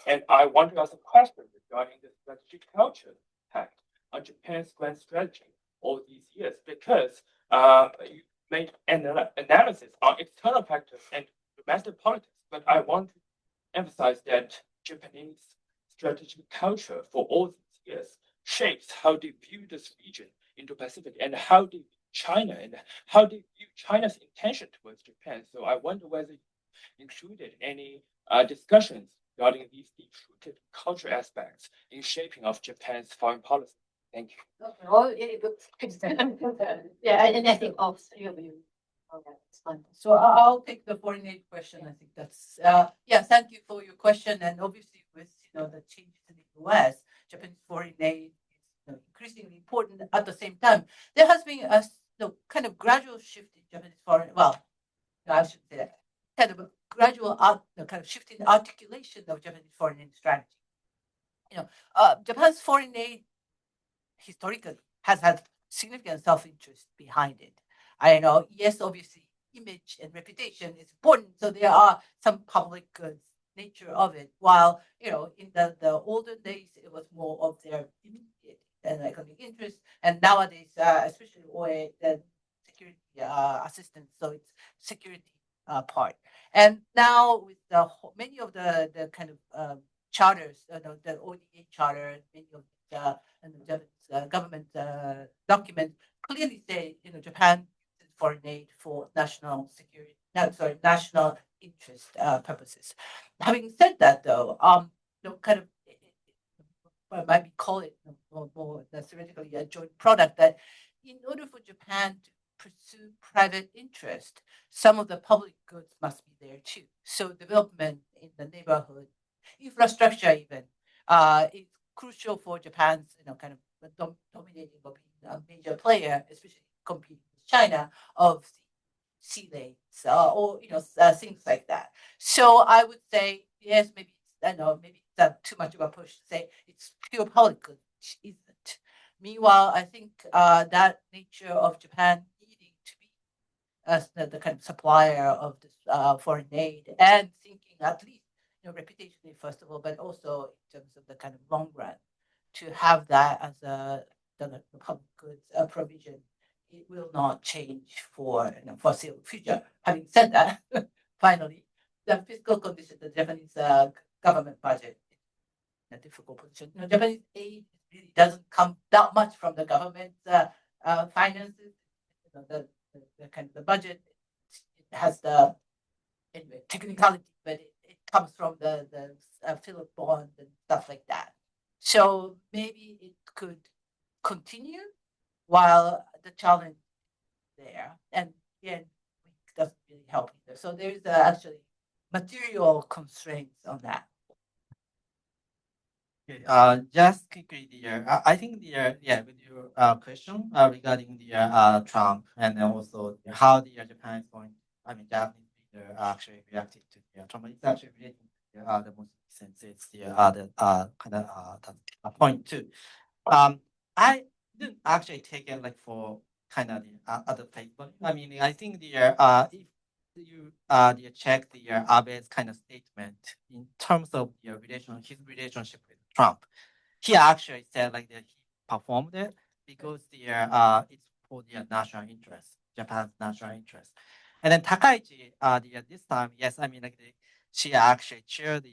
and I want to ask a question regarding the strategic culture impact on Japan's grand strategy all these years, because you made an analysis on external factors and domestic politics, but I want to emphasize that Japanese strategic culture for all these years shapes how they view this region Indo-Pacific and how they view China and how they view China's intention towards Japan. So I wonder whether you included any discussions regarding these deep-rooted cultural aspects in shaping of Japan's foreign policy. Thank you. Okay, well, yeah, and I think all three of you. Okay, it's fine. So I'll take the foreign aid question. I think that's yeah. Thank you for your question. And obviously, with the changes in the U.S., Japanese foreign aid is increasingly important. At the same time, there has been a kind of gradual shift in Japanese foreign. Well, no, I should say that kind of a gradual kind of shift in articulation of Japanese foreign aid strategy. Japan's foreign aid historically has had significant self-interest behind it. I know, yes, obviously, image and reputation is important. So there are some public goods nature of it. While in the older days, it was more of their immediate and economic interest. And nowadays, especially OA, the security assistance, so it's security part. And now with many of the kind of charters, the ODA charter, many of the Japanese government documents clearly say, Japan uses foreign aid for national security, national interest purposes. Having said that, though, kind of, maybe call it more theoretically a joint product, that in order for Japan to pursue private interest, some of the public goods must be there too. So development in the neighborhood, infrastructure even, is crucial for Japan's, kind of dominating or being a major player, especially competing with China, of sea lanes or things like that. So I would say yes, maybe maybe it's too much of a push to say it's pure public good, which isn't. Meanwhile, I think that nature of Japan needing to be the kind of supplier of this foreign aid and thinking at least reputationally first of all, but also in terms of the kind of long run, to have that as the public goods provision, it will not change for foreseeable future. Having said that, finally, the fiscal condition, the Japanese government budget, is in a difficult position. Japanese aid really doesn't come that much from the government finances. The kind of the budget, it has the technicality, but it comes from the Philip bond and stuff like that. So maybe it could continue while the challenge is there, and again, it doesn't really help either. So there is actually material constraints on that. Okay, just quickly, I think yeah, with your question regarding Trump and then also how Japan is going, I mean, Japanese leader actually reacted to Trump. It's actually related to the most recent, it's the kind of point too. I didn't actually take it like for kind of the other place, but I mean, I think if you check Abe's kind of statement in terms of his relationship with Trump, he actually said like that he performed it because it's for the national interest, Japan's national interest. And then Takaichi, this time, yes, I mean like she actually cheered the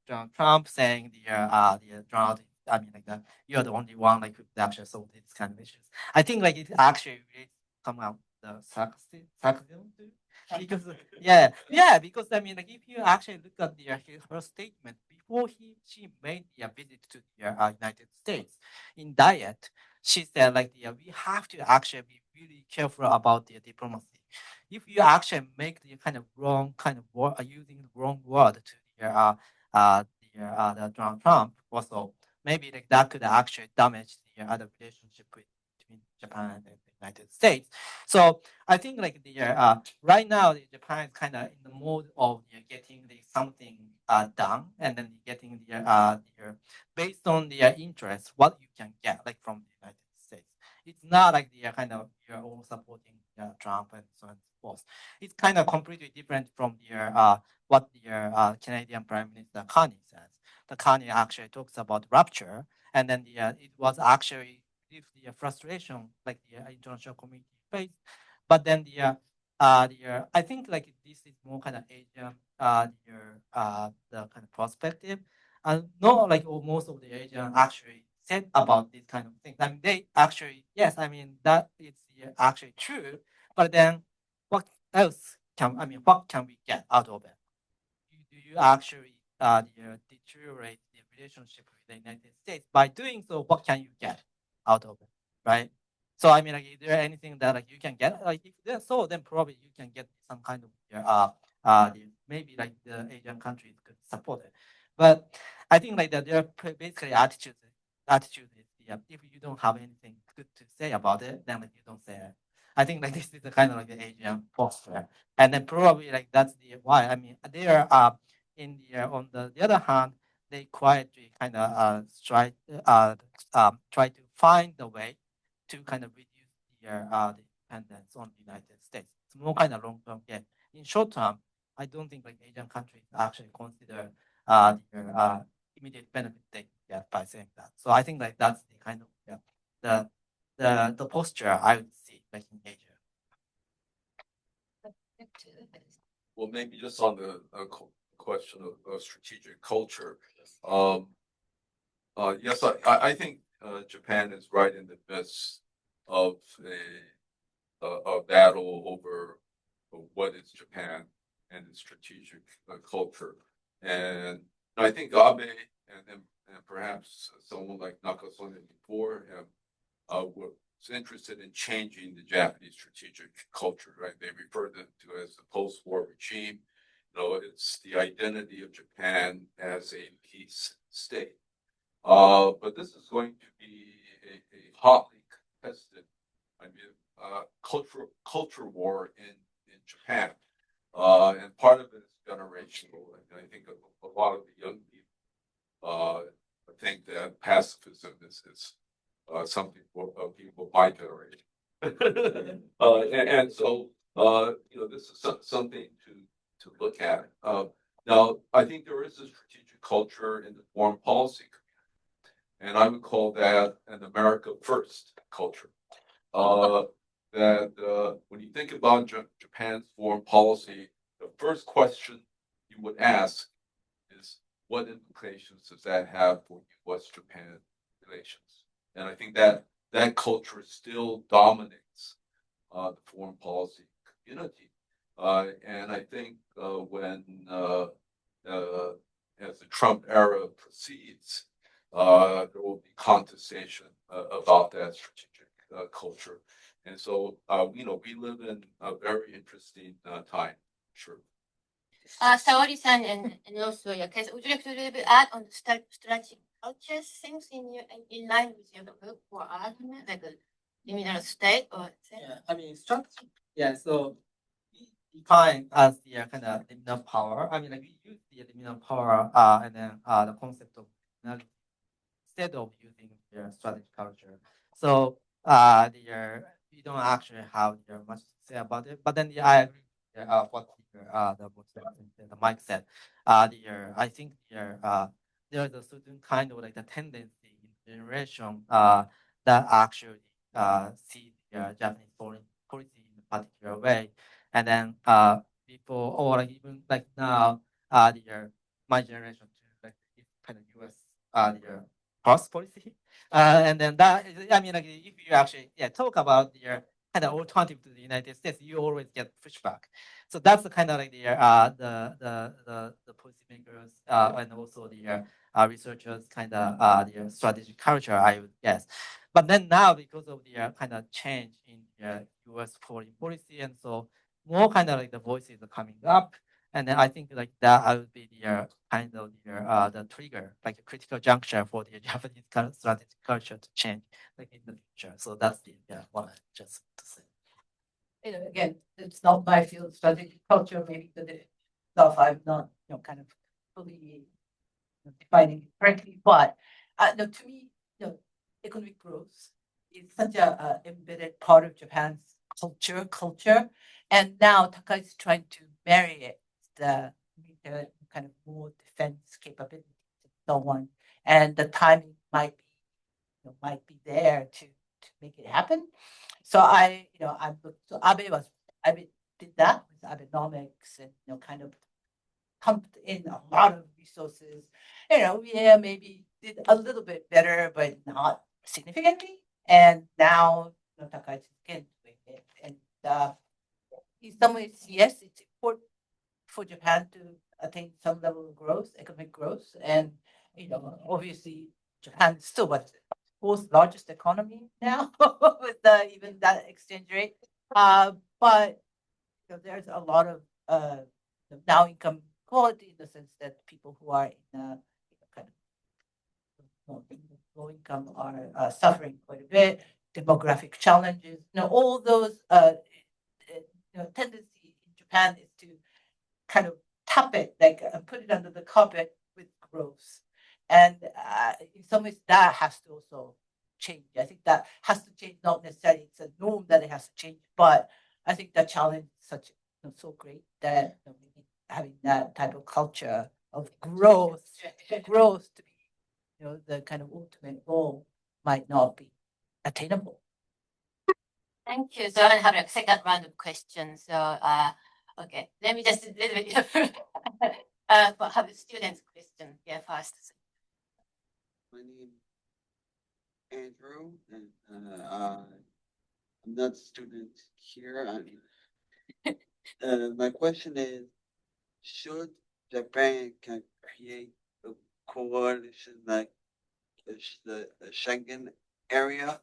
Donald Trump saying the Donald, I mean like that you're the only one like who actually solved these kind of issues. I think like it actually really come out the sarcasm too. Because because I mean like if you actually look at her statement before she made the visit to the United States in diet, she said like we have to actually be really careful about the diplomacy. If you actually make the kind of wrong kind of word using the wrong word to the Donald Trump also maybe like that could actually damage the other relationship between Japan and the United States. So I think like right now Japan is kind of in the mode of getting something done and then getting based on their interest what you can get like from the United States. It's not like the kind of you're all supporting Trump and so on and so forth. It's kind of completely different from what the Canadian Prime Minister Carney says. The Carney actually talks about rupture, and then it was actually if the frustration like the international community faced, but then I think like this is more kind of Asian the kind of perspective, and not like most of the Asian actually said about this kind of thing. I mean, they actually yes, I mean that is actually true, but then what else what can we get out of it? Do you actually deteriorate the relationship with the United States by doing so? What can you get out of it, right? So I mean, like, is there anything that like you can get? Like, if that's so, then probably you can get some kind of maybe like the Asian countries could support it. But I think like that their basically attitude is if you don't have anything good to say about it, then like you don't say it. I think like this is the kind of like the Asian posture, and then probably like that's the why. I mean, they are in on the other hand, they quietly kind of try to find the way to kind of reduce the dependence on the United States. It's more kind of long term game. In short term, I don't think like Asian countries actually consider their immediate benefit they get by saying that. So I think like that's the kind of the the posture I would see like in Asia. Well, maybe just on the question of strategic culture. Um, yes, I think Japan is right in the midst of a battle over what is Japan and its strategic culture. And I think Abe and perhaps someone like Nakasone before him was interested in changing the Japanese strategic culture, right? They refer to it as the post-war regime. You know, it's the identity of Japan as a peace state. But this is going to be a hotly contested, I mean, culture war in Japan. And part of it is generational. And I think a lot of the young people think that pacifism is something for people my generation. And so, you know, this is something to look at. Now, I think there is a strategic culture in the foreign policy community, and I would call that an America first culture. That when you think about Japan's foreign policy, the first question you would ask is, what implications does that have for U.S.-Japan relations? And I think that culture still dominates the foreign policy community. And I think when as the Trump era proceeds, there will be contestation about that strategic culture. And so, you know, we live in a very interesting time, sure. Saori-san and also, yeah, would you like to add on the strategic culture seems in line with your book or argument, like a liminal state or Yeah, I mean, strategy. Yeah, so we define as the kind of liminal power. I mean, like we use the liminal power, and then the concept of liminality instead of using the strategy culture. So we don't actually have much to say about it. But then I agree with what the Mike said. I think there's a certain kind of like the tendency in generation that actually see the Japanese foreign policy in a particular way, and then before or like even like now my generation too like it's kind of U.S. Cross policy. And then I mean, like, if you actually talk about the kind of alternative to the United States, you always get pushback. So that's the kind of like the policymakers and also the researchers kind of the strategic culture, I would guess. But then now, because of the kind of change in the U.S. foreign policy, and so more kind of like the voices are coming up. And then I think like that would be the kind of the trigger, like a critical juncture for the Japanese kind of strategic culture to change like in the future. So that's the what I just to say. Again, it's not my field, strategic culture, maybe the stuff I'm not, kind of fully defining it correctly, but no, to me, economic growth is such a embedded part of Japan's culture, and now Takai is trying to marry it the kind of more defense capabilities and so on, and the timing might be there to make it happen. So Abe did that with Abenomics and kind of pumped in a lot of resources. Maybe did a little bit better, but not significantly. And now Takaichi is again doing it. And in some ways, yes, it's important for Japan to attain some level of growth, economic growth. And obviously Japan is still what fourth largest economy now with even that exchange rate. But there's a lot of now income equality in the sense that people who are in kind of low income are suffering quite a bit. Demographic challenges, all those tendency in Japan is to kind of tap it, like put it under the carpet with growth. And in some ways, that has to also change. I think that has to change, not necessarily it's a norm that it has to change, but I think the challenge is such so great that maybe having that type of culture of growth to be the kind of ultimate goal might not be attainable. Thank you. So I have a second round of questions. So okay, let me just a little bit have a student's question. Yeah, first. My name is Andrew, and I'm not a student here. My question is, should Japan can create a coalition like the Schengen area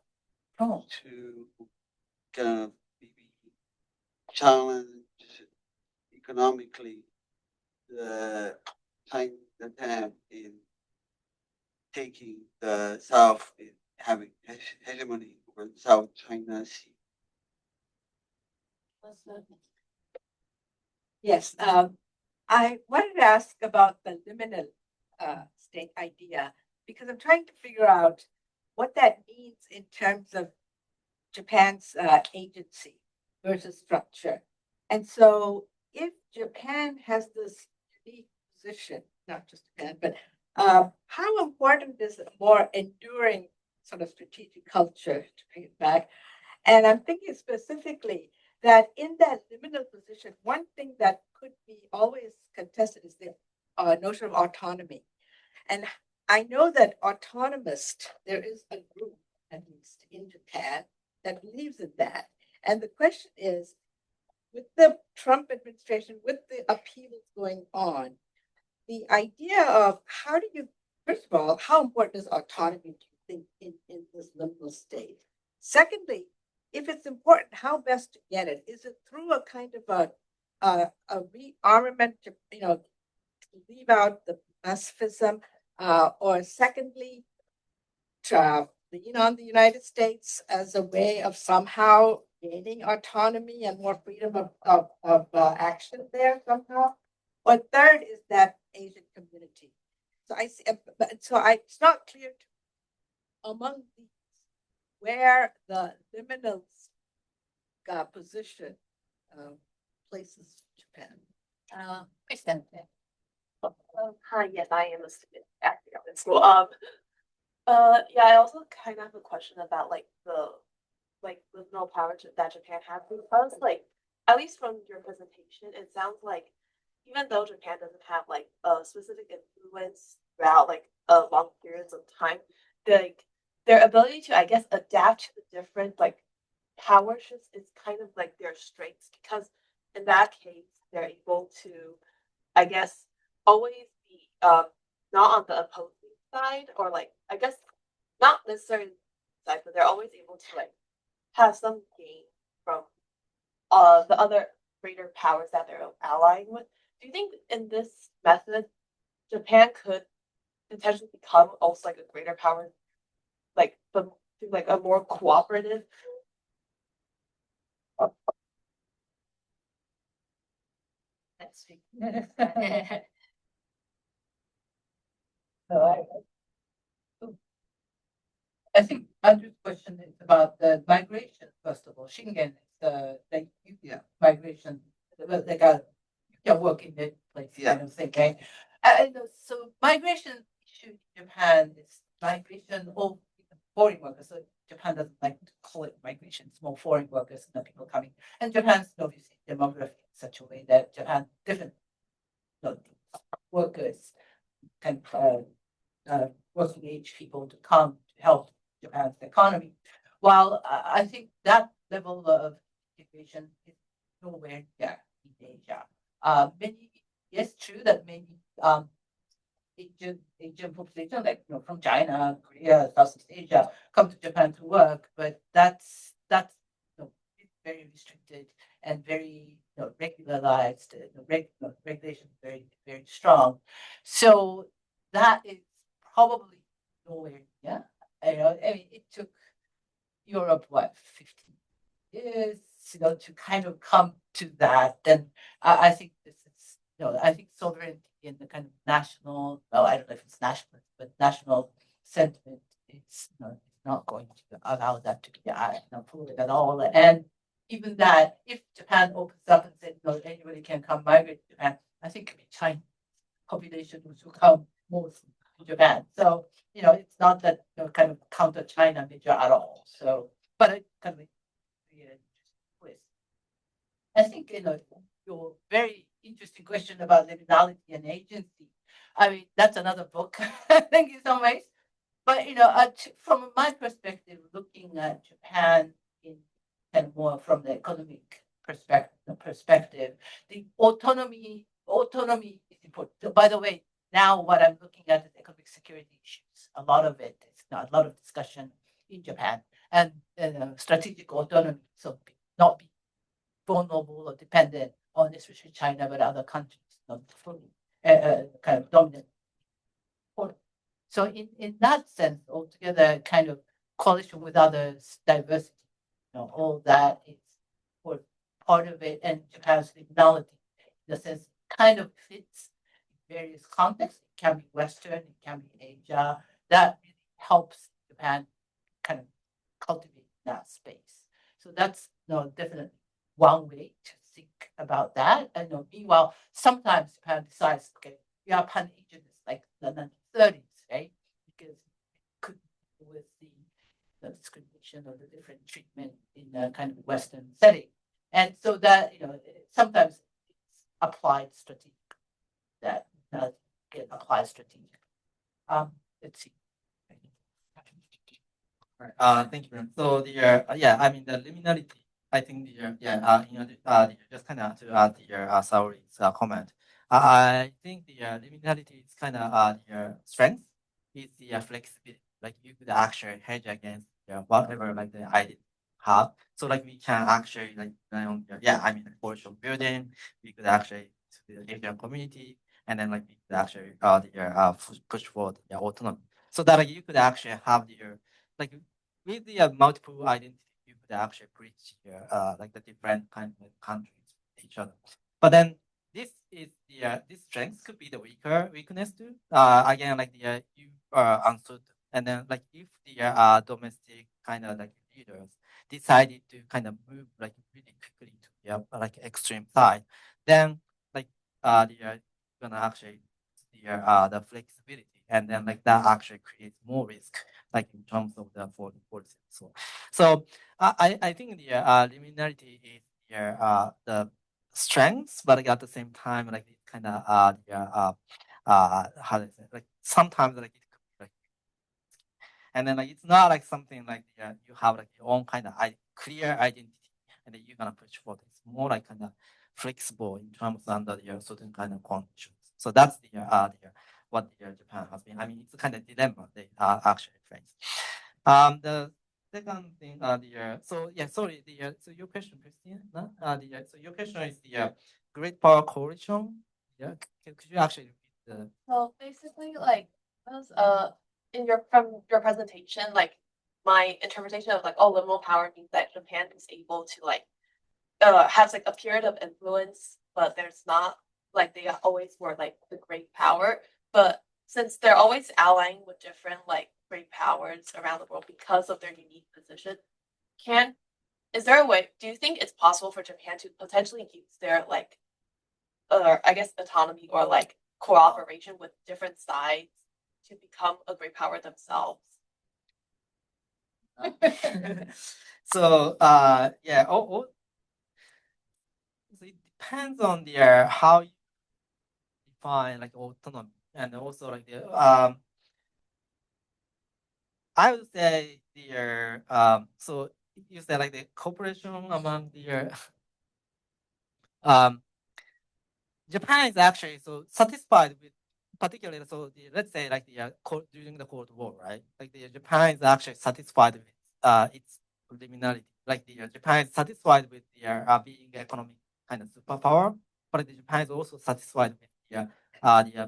Oh, to kind of maybe challenge economically the Japan in taking the South in having hegemony over the South China Sea? Yes, I wanted to ask about the liminal state idea because I'm trying to figure out what that means in terms of Japan's agency versus structure. And so, if Japan has this unique position, not just Japan, but how important is a more enduring sort of strategic culture to bring it back? And I'm thinking specifically that in that liminal position, one thing that could be always contested is the notion of autonomy. And I know that autonomist, there is a group, at least in Japan, that believes in that. And the question is, with the Trump administration, with the upheavals going on, the idea of how do you, first of all, how important is autonomy, do you think, in this liminal state? Secondly, if it's important, how best to get it? Is it through a kind of a rearmament to leave out the pacifism, Or secondly, to lean on the United States as a way of somehow gaining autonomy and more freedom of action there somehow. Or third is that Asian community. So I see, it's not clear to me among these where the liminal position places Japan. Kristen. Hi, yes, I am a student at the government school. Yeah, I also kind of have a question about the no power that Japan has because at least from your presentation, it sounds like even though Japan doesn't have like a specific influence throughout like a long periods of time, like their ability to I guess adapt to the different like power shifts is kind of like their strengths because in that case they're able to I guess always be not on the opposing side or like I guess not necessarily side, but they're always able to like have some gain from the other greater powers that they're allying with. Do you think in this method Japan could potentially become also like a greater power, like but through like a more cooperative? Let's see. So I think Andrew's question is about the migration, first of all. Shingen is the Yeah. migration, they got work in that place Yeah. kind of thing, right? So migration issue in Japan is migration of foreign workers. So Japan doesn't like to call it migration, it's more foreign workers, not people coming. And Japan's obviously demography in such a way that Japan different workers can working age people to come to help Japan's economy. While I think that level of integration is nowhere near in Asia. Yes, true that many Asian population, like from China, Korea, Southeast Asia, come to Japan to work, but that's very restricted and very regularized. Regulation is very strong. So that is probably nowhere. Yeah, I mean, it took Europe what 15 years, to kind of come to that. Then I think this is, I think sovereignty in the kind of national, well, I don't know if it's nationalist, but national sentiment, it's not going to allow that to be polluted at all. And even that, if Japan opens up and said, anybody can come migrate to Japan, I think China population will come most to Japan. So, it's not that kind of counter China measure at all. So, but it kind of twist. I think your very interesting question about liminality and agency. I mean, that's another book, I think, in some ways. But from my perspective, looking at Japan in and more from the economic perspective, the autonomy is important. By the way, now what I'm looking at is economic security issues. A lot of it is not a lot of discussion in Japan and strategic autonomy, so not be vulnerable or dependent on especially China, but other countries, not fully kind of dominant. So in that sense, altogether, kind of coalition with others, diversity, all that is part of it, and Japan's liminality, in the sense, kind of fits in various contexts. It can be Western, it can be Asia. That really helps Japan kind of cultivate that space. So that's definitely one way to think about that. And meanwhile, sometimes Japan decides, okay, we are pan-Asianists like the 1930s, right? Because it could be with the discrimination or the different treatment in a kind of Western setting. And so that, sometimes it's applied strategically, that get applied strategically. Let's see. Thank you. Very much. So yeah, I mean the liminality. I think just kind of to add Saori's comment. I think the liminality is kind of the strength is the flexibility. Like you could actually hedge against whatever like the idea have. So like we can actually like I mean social building. We could actually to the Asian community. and then like you could actually push for the autonomy, so that you could actually have your like with the multiple identity, you could actually bridge like the different kind of countries with each other. But then this is this strength could be the weakness too. Again, like you are uncertain, and then like if the domestic kind of like leaders decided to kind of move like really quickly to the like extreme side, then like the gonna actually the flexibility, and then like that actually creates more risk, like in terms of the foreign policy. So I think the liminality is the strengths, but like, at the same time, like it kind of how do I say, like sometimes like it could be like, and then like it's not like something like you have like your own kind of clear identity, and then you're gonna push for this. More like kind of flexible in terms under your certain kind of conditions. So that's what Japan has been. I mean, it's a kind of dilemma they actually face. The second thing, so yeah, sorry, so your question, Christine, no? So your question is the great power coalition. Yeah, could you actually repeat the? So basically, like, was in your from your presentation, like my interpretation of like, oh, liminal power means that Japan is able to like has like a period of influence, but there's not like they always were like the great power. But since they're always allying with different like great powers around the world because of their unique position, can is there a way? Do you think it's possible for Japan to potentially use their like, I guess autonomy or like cooperation with different sides to become a great power themselves? So yeah, so it depends on the how you define like autonomy, and also like the I would say the so you said like the cooperation among the um Japan is actually so satisfied with particularly so let's say like during the Cold War, right? Like the Japan is actually satisfied with its liminality. Like the Japan is satisfied with the being economic kind of superpower, but the Japan is also satisfied with the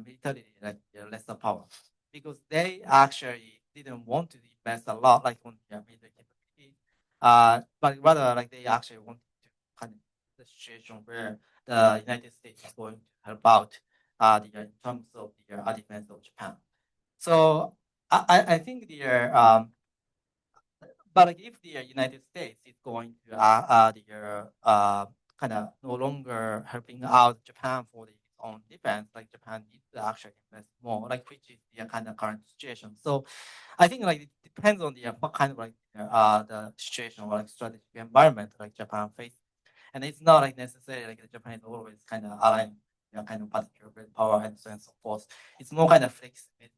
military like the lesser power, because they actually didn't want to invest a lot like on their military capability, but rather like they actually wanted to kind of the situation where the United States is going to help out in terms of the defense of Japan. So I think but like if the United States is going to kind of no longer helping out Japan for its own defense, like Japan needs to actually invest more, like which is the kind of current situation. So I think like it depends on the what kind of like the situation or like strategic environment like Japan faces. And it's not like necessarily like Japan is always kind of aligned, kind of particular great power and so on and so forth. It's more kind of flexibility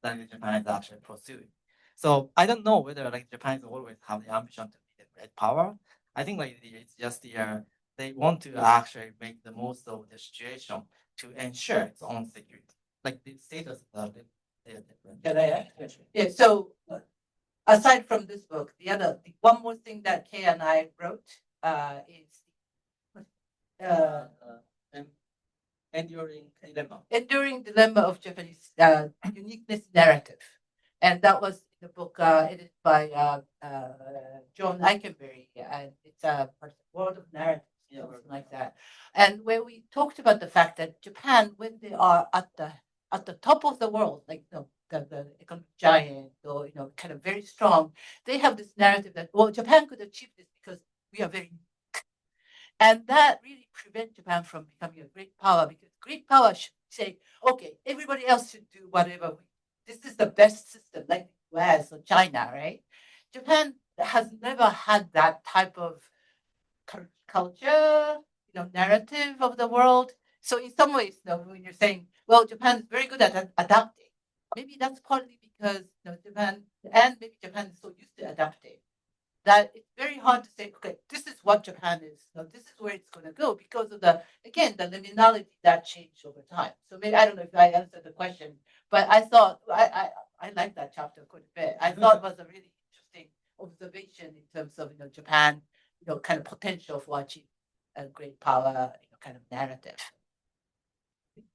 that Japan is actually pursuing. So I don't know whether like Japan is always have the ambition to be the great power. I think like it's just they want to actually make the most of the situation to ensure its own security. Like the status of they are different. Can I ask a question? Yeah, so aside from this book, the one more thing that Kay and I wrote is enduring dilemma of Japanese uniqueness narrative, and that was the book edited by John Eikenberry, and it's a world of narratives, something like that, and where we talked about the fact that Japan, when they are at the top of the world, like the economic giant, or kind of very strong, they have this narrative that, well, Japan could achieve this because we are very, and that really prevents Japan from becoming a great power, because great power should say, okay, everybody else should do whatever. This is the best system, like the US or China, right? Japan has never had that type of culture, narrative of the world. So in some ways, when you're saying, well, Japan is very good at adapting, maybe that's partly because Japan, and maybe Japan is so used to adapting, that it's very hard to say, okay, this is what Japan is. This is where it's going to go, because of the liminality that changed over time. So maybe I don't know if I answered the question, but I thought I like that chapter quite a bit. I thought it was a really interesting observation in terms of Japan, kind of potential for achieving a great power, kind of narrative.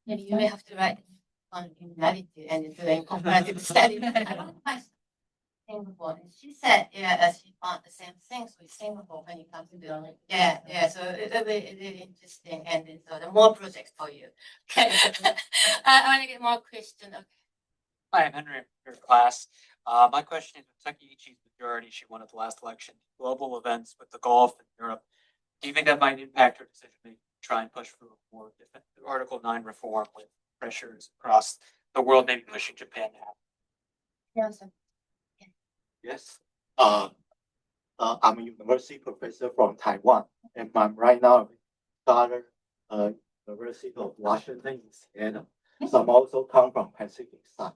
Maybe you may have to write on criminality and doing comparative study. Singapore, and she said, yeah, that she found the same things with Singapore when it comes to the yeah. So it'll be really interesting, and then, so the more projects for you. Okay, I want to get more questions. Okay. Hi, I'm Henry from your class. My question is, with Takeichi's majority she won at the last election, global events with the Gulf and Europe, do you think that might impact her decision making to try and push for more Article 9 reform with pressures across the world, maybe pushing Japan to have? Yes. Yes. I'm a university professor from Taiwan, and I'm right now a scholar, University of Washington in Seattle. So I'm also come from Pacific side.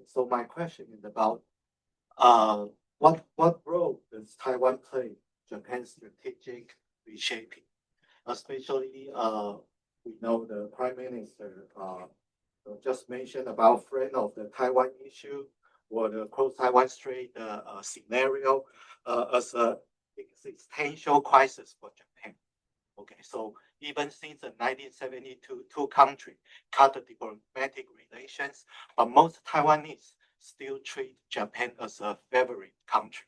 So my question is about what role does Taiwan play Japan's strategic reshaping, especially we know the Prime Minister just mentioned about friend of the Taiwan issue or the cross Taiwan Strait scenario as a existential crisis for Japan. Okay, so even since the 1972, two countries cut the diplomatic relations, but most Taiwanese still treat Japan as a favorite country.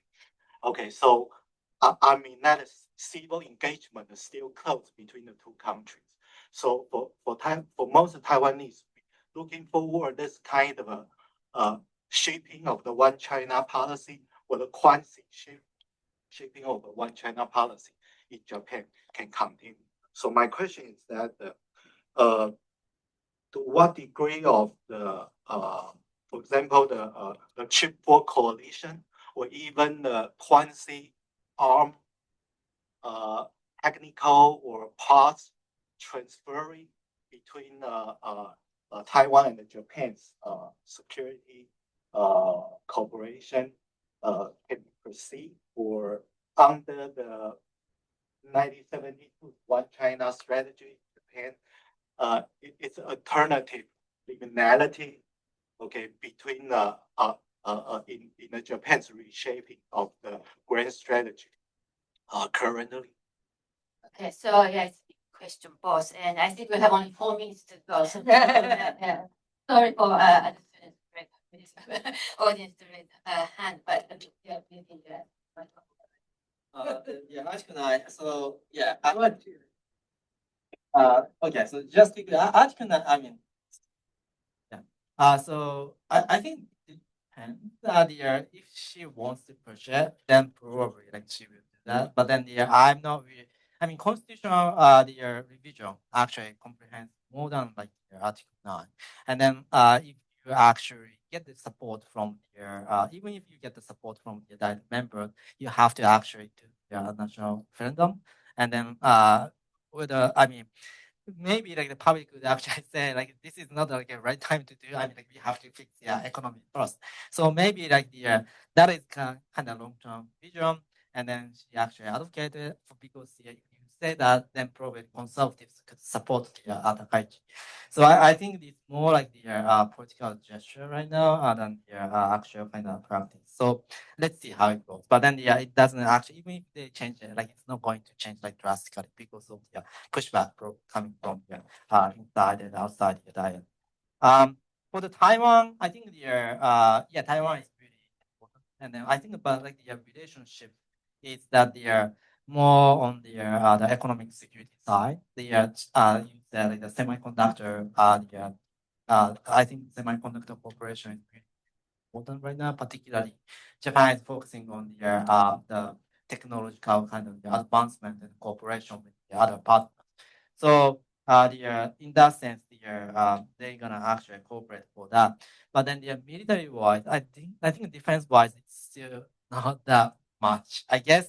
Okay, so I mean that is civil engagement is still close between the two countries. So for most Taiwanese, looking forward this kind of a shaping of the one China policy or the quasi shaping of the one China policy in Japan can continue. So my question is that to what degree of the for example the chipboard coalition or even the quasi arm technical or parts transferring between Taiwan and Japan's security cooperation can proceed or under the 1972 One China strategy, Japan, it's alternative liminality, okay, between in the Japan's reshaping of the grand strategy currently. Okay, so yes, question both, and I think we have only 4 minutes to go. So, yeah. Sorry for the audience to raise hand, but yeah, please interrupt. Yeah, Article 9. So yeah, I want to. Okay, so just because Article 9, I mean, yeah. So I think it depends. If she wants to push it, then probably like she will do that. But then I'm not really. I mean, constitutional revision actually comprehends more than like Article 9, and then if you actually get the support from even if you get the support from the direct member, you have to actually do the national referendum, and then whether I mean maybe like the public would actually say like this is not like a right time to do. I mean like we have to fix the economy first. So maybe like that is kind of long term vision, and then she actually advocated for because if you say that, then probably conservatives could support the Takaichi. So I think it's more like the political gesture right now than the actual kind of practice. So let's see how it goes. But then it doesn't actually even if they change it, like it's not going to change like drastically because of the pushback coming from inside and outside the diet. For the Taiwan, I think Taiwan is really important, and then I think about like the relationship is that they are more on the economic security side. They are like the semiconductor. I think semiconductor cooperation is really important right now. Particularly, Japan is focusing on the technological kind of advancement and cooperation with the other partners. So in that sense, they're gonna actually cooperate for that. But then the military wise, I think defense wise, it's still not that much. I guess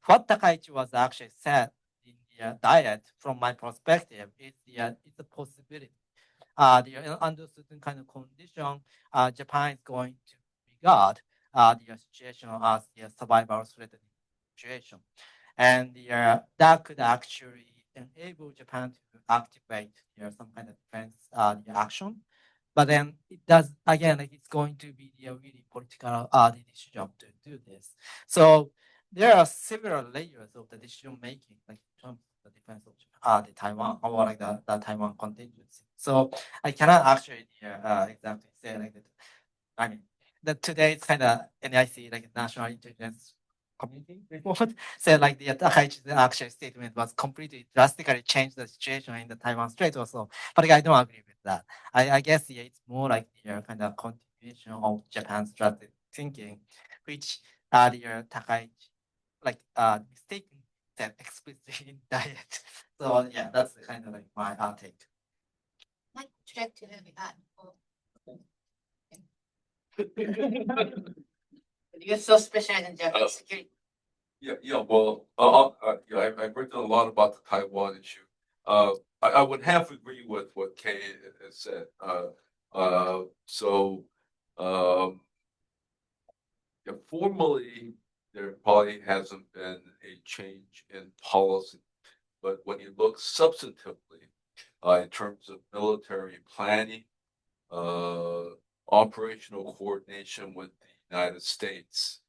what Takaichi was actually said in the diet, from my perspective, is it's a possibility. Under certain kind of condition, Japan is going to regard the situation as the survival threatening situation, and that could actually enable Japan to activate some kind of defense action. But then it does again, like it's going to be a really political decision to do this. So there are several layers of the decision making, like in terms of the defense of the Taiwan or like the Taiwan contingency. So I cannot actually exactly say like that. I mean, that today it's kind of NIC like National Intelligence Community report said like the Takaichi's actual statement was completely drastically changed the situation in the Taiwan Strait also. But I don't agree with that. I guess it's more like the kind of continuation of Japan's strategic thinking, which the Takaichi like mistaken that explicitly in diet. So yeah, that's kind of like my take. Mike, would you like to add? You're so specialized in Japanese security. Well, I've written a lot about the Taiwan issue. I would half agree with what Kay has said. Formally, there probably hasn't been a change in policy, but when you look substantively, in terms of military planning, operational coordination with the United States,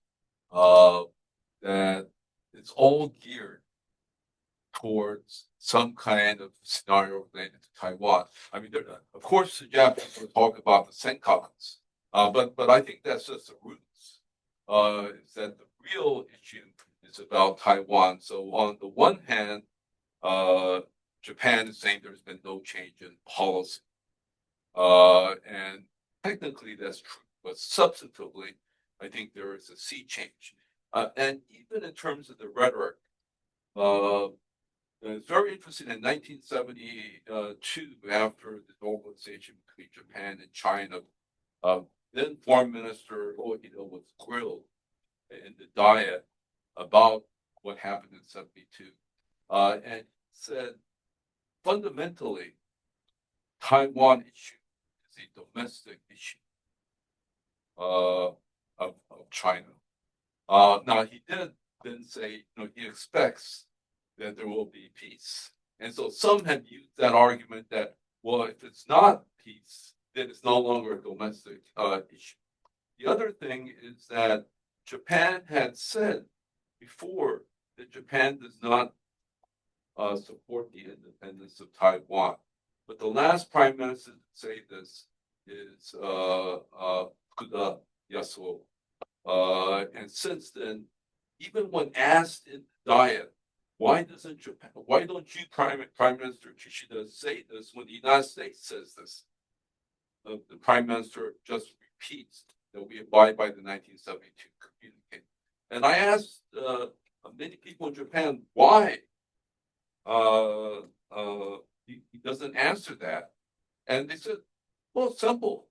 that it's all geared towards some kind of scenario related to Taiwan. I mean, of course, the Japanese will talk about the Senkakus, but I think that's just the roots. Is that the real issue is about Taiwan. So on the one hand, Japan is saying there's been no change in policy. And technically that's true, but substantively, I think there is a sea change. And even in terms of the rhetoric, it's very interesting. In 1972, after the normalization between Japan and China, then Foreign Minister Ohido was grilled in the Diet about what happened in 72. And said, fundamentally, Taiwan issue is a domestic issue of China. Now, he did then say, he expects that there will be peace. And so some have used that argument that, well, if it's not peace, then it's no longer a domestic issue. The other thing is that Japan had said before that Japan does not support the independence of Taiwan. But the last prime minister to say this is Fukuda Yasuo. And since then, even when asked in the Diet, why don't you, Prime Minister Kishida, say this when the United States says this? The Prime Minister just repeats that we abide by the 1972 communique. And I asked many people in Japan why he doesn't answer that. And they said, well, it's simple.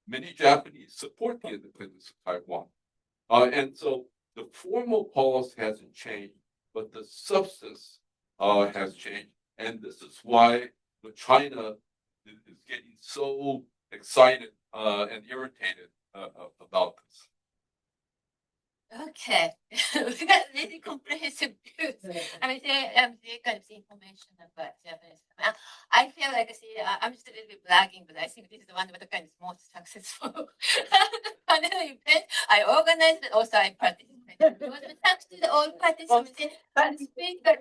Many Japanese support the independence of Taiwan. And so the formal policy hasn't changed, but the substance has changed. And this is why China is getting so excited and irritated about this. Okay, we got really comprehensive views. I mean, they kind of information about Japanese. I feel like I'm just a little bit bragging, but I think this is the one with the kind of most successful panel event I organized, but also I participated. Thanks to all participants and speakers.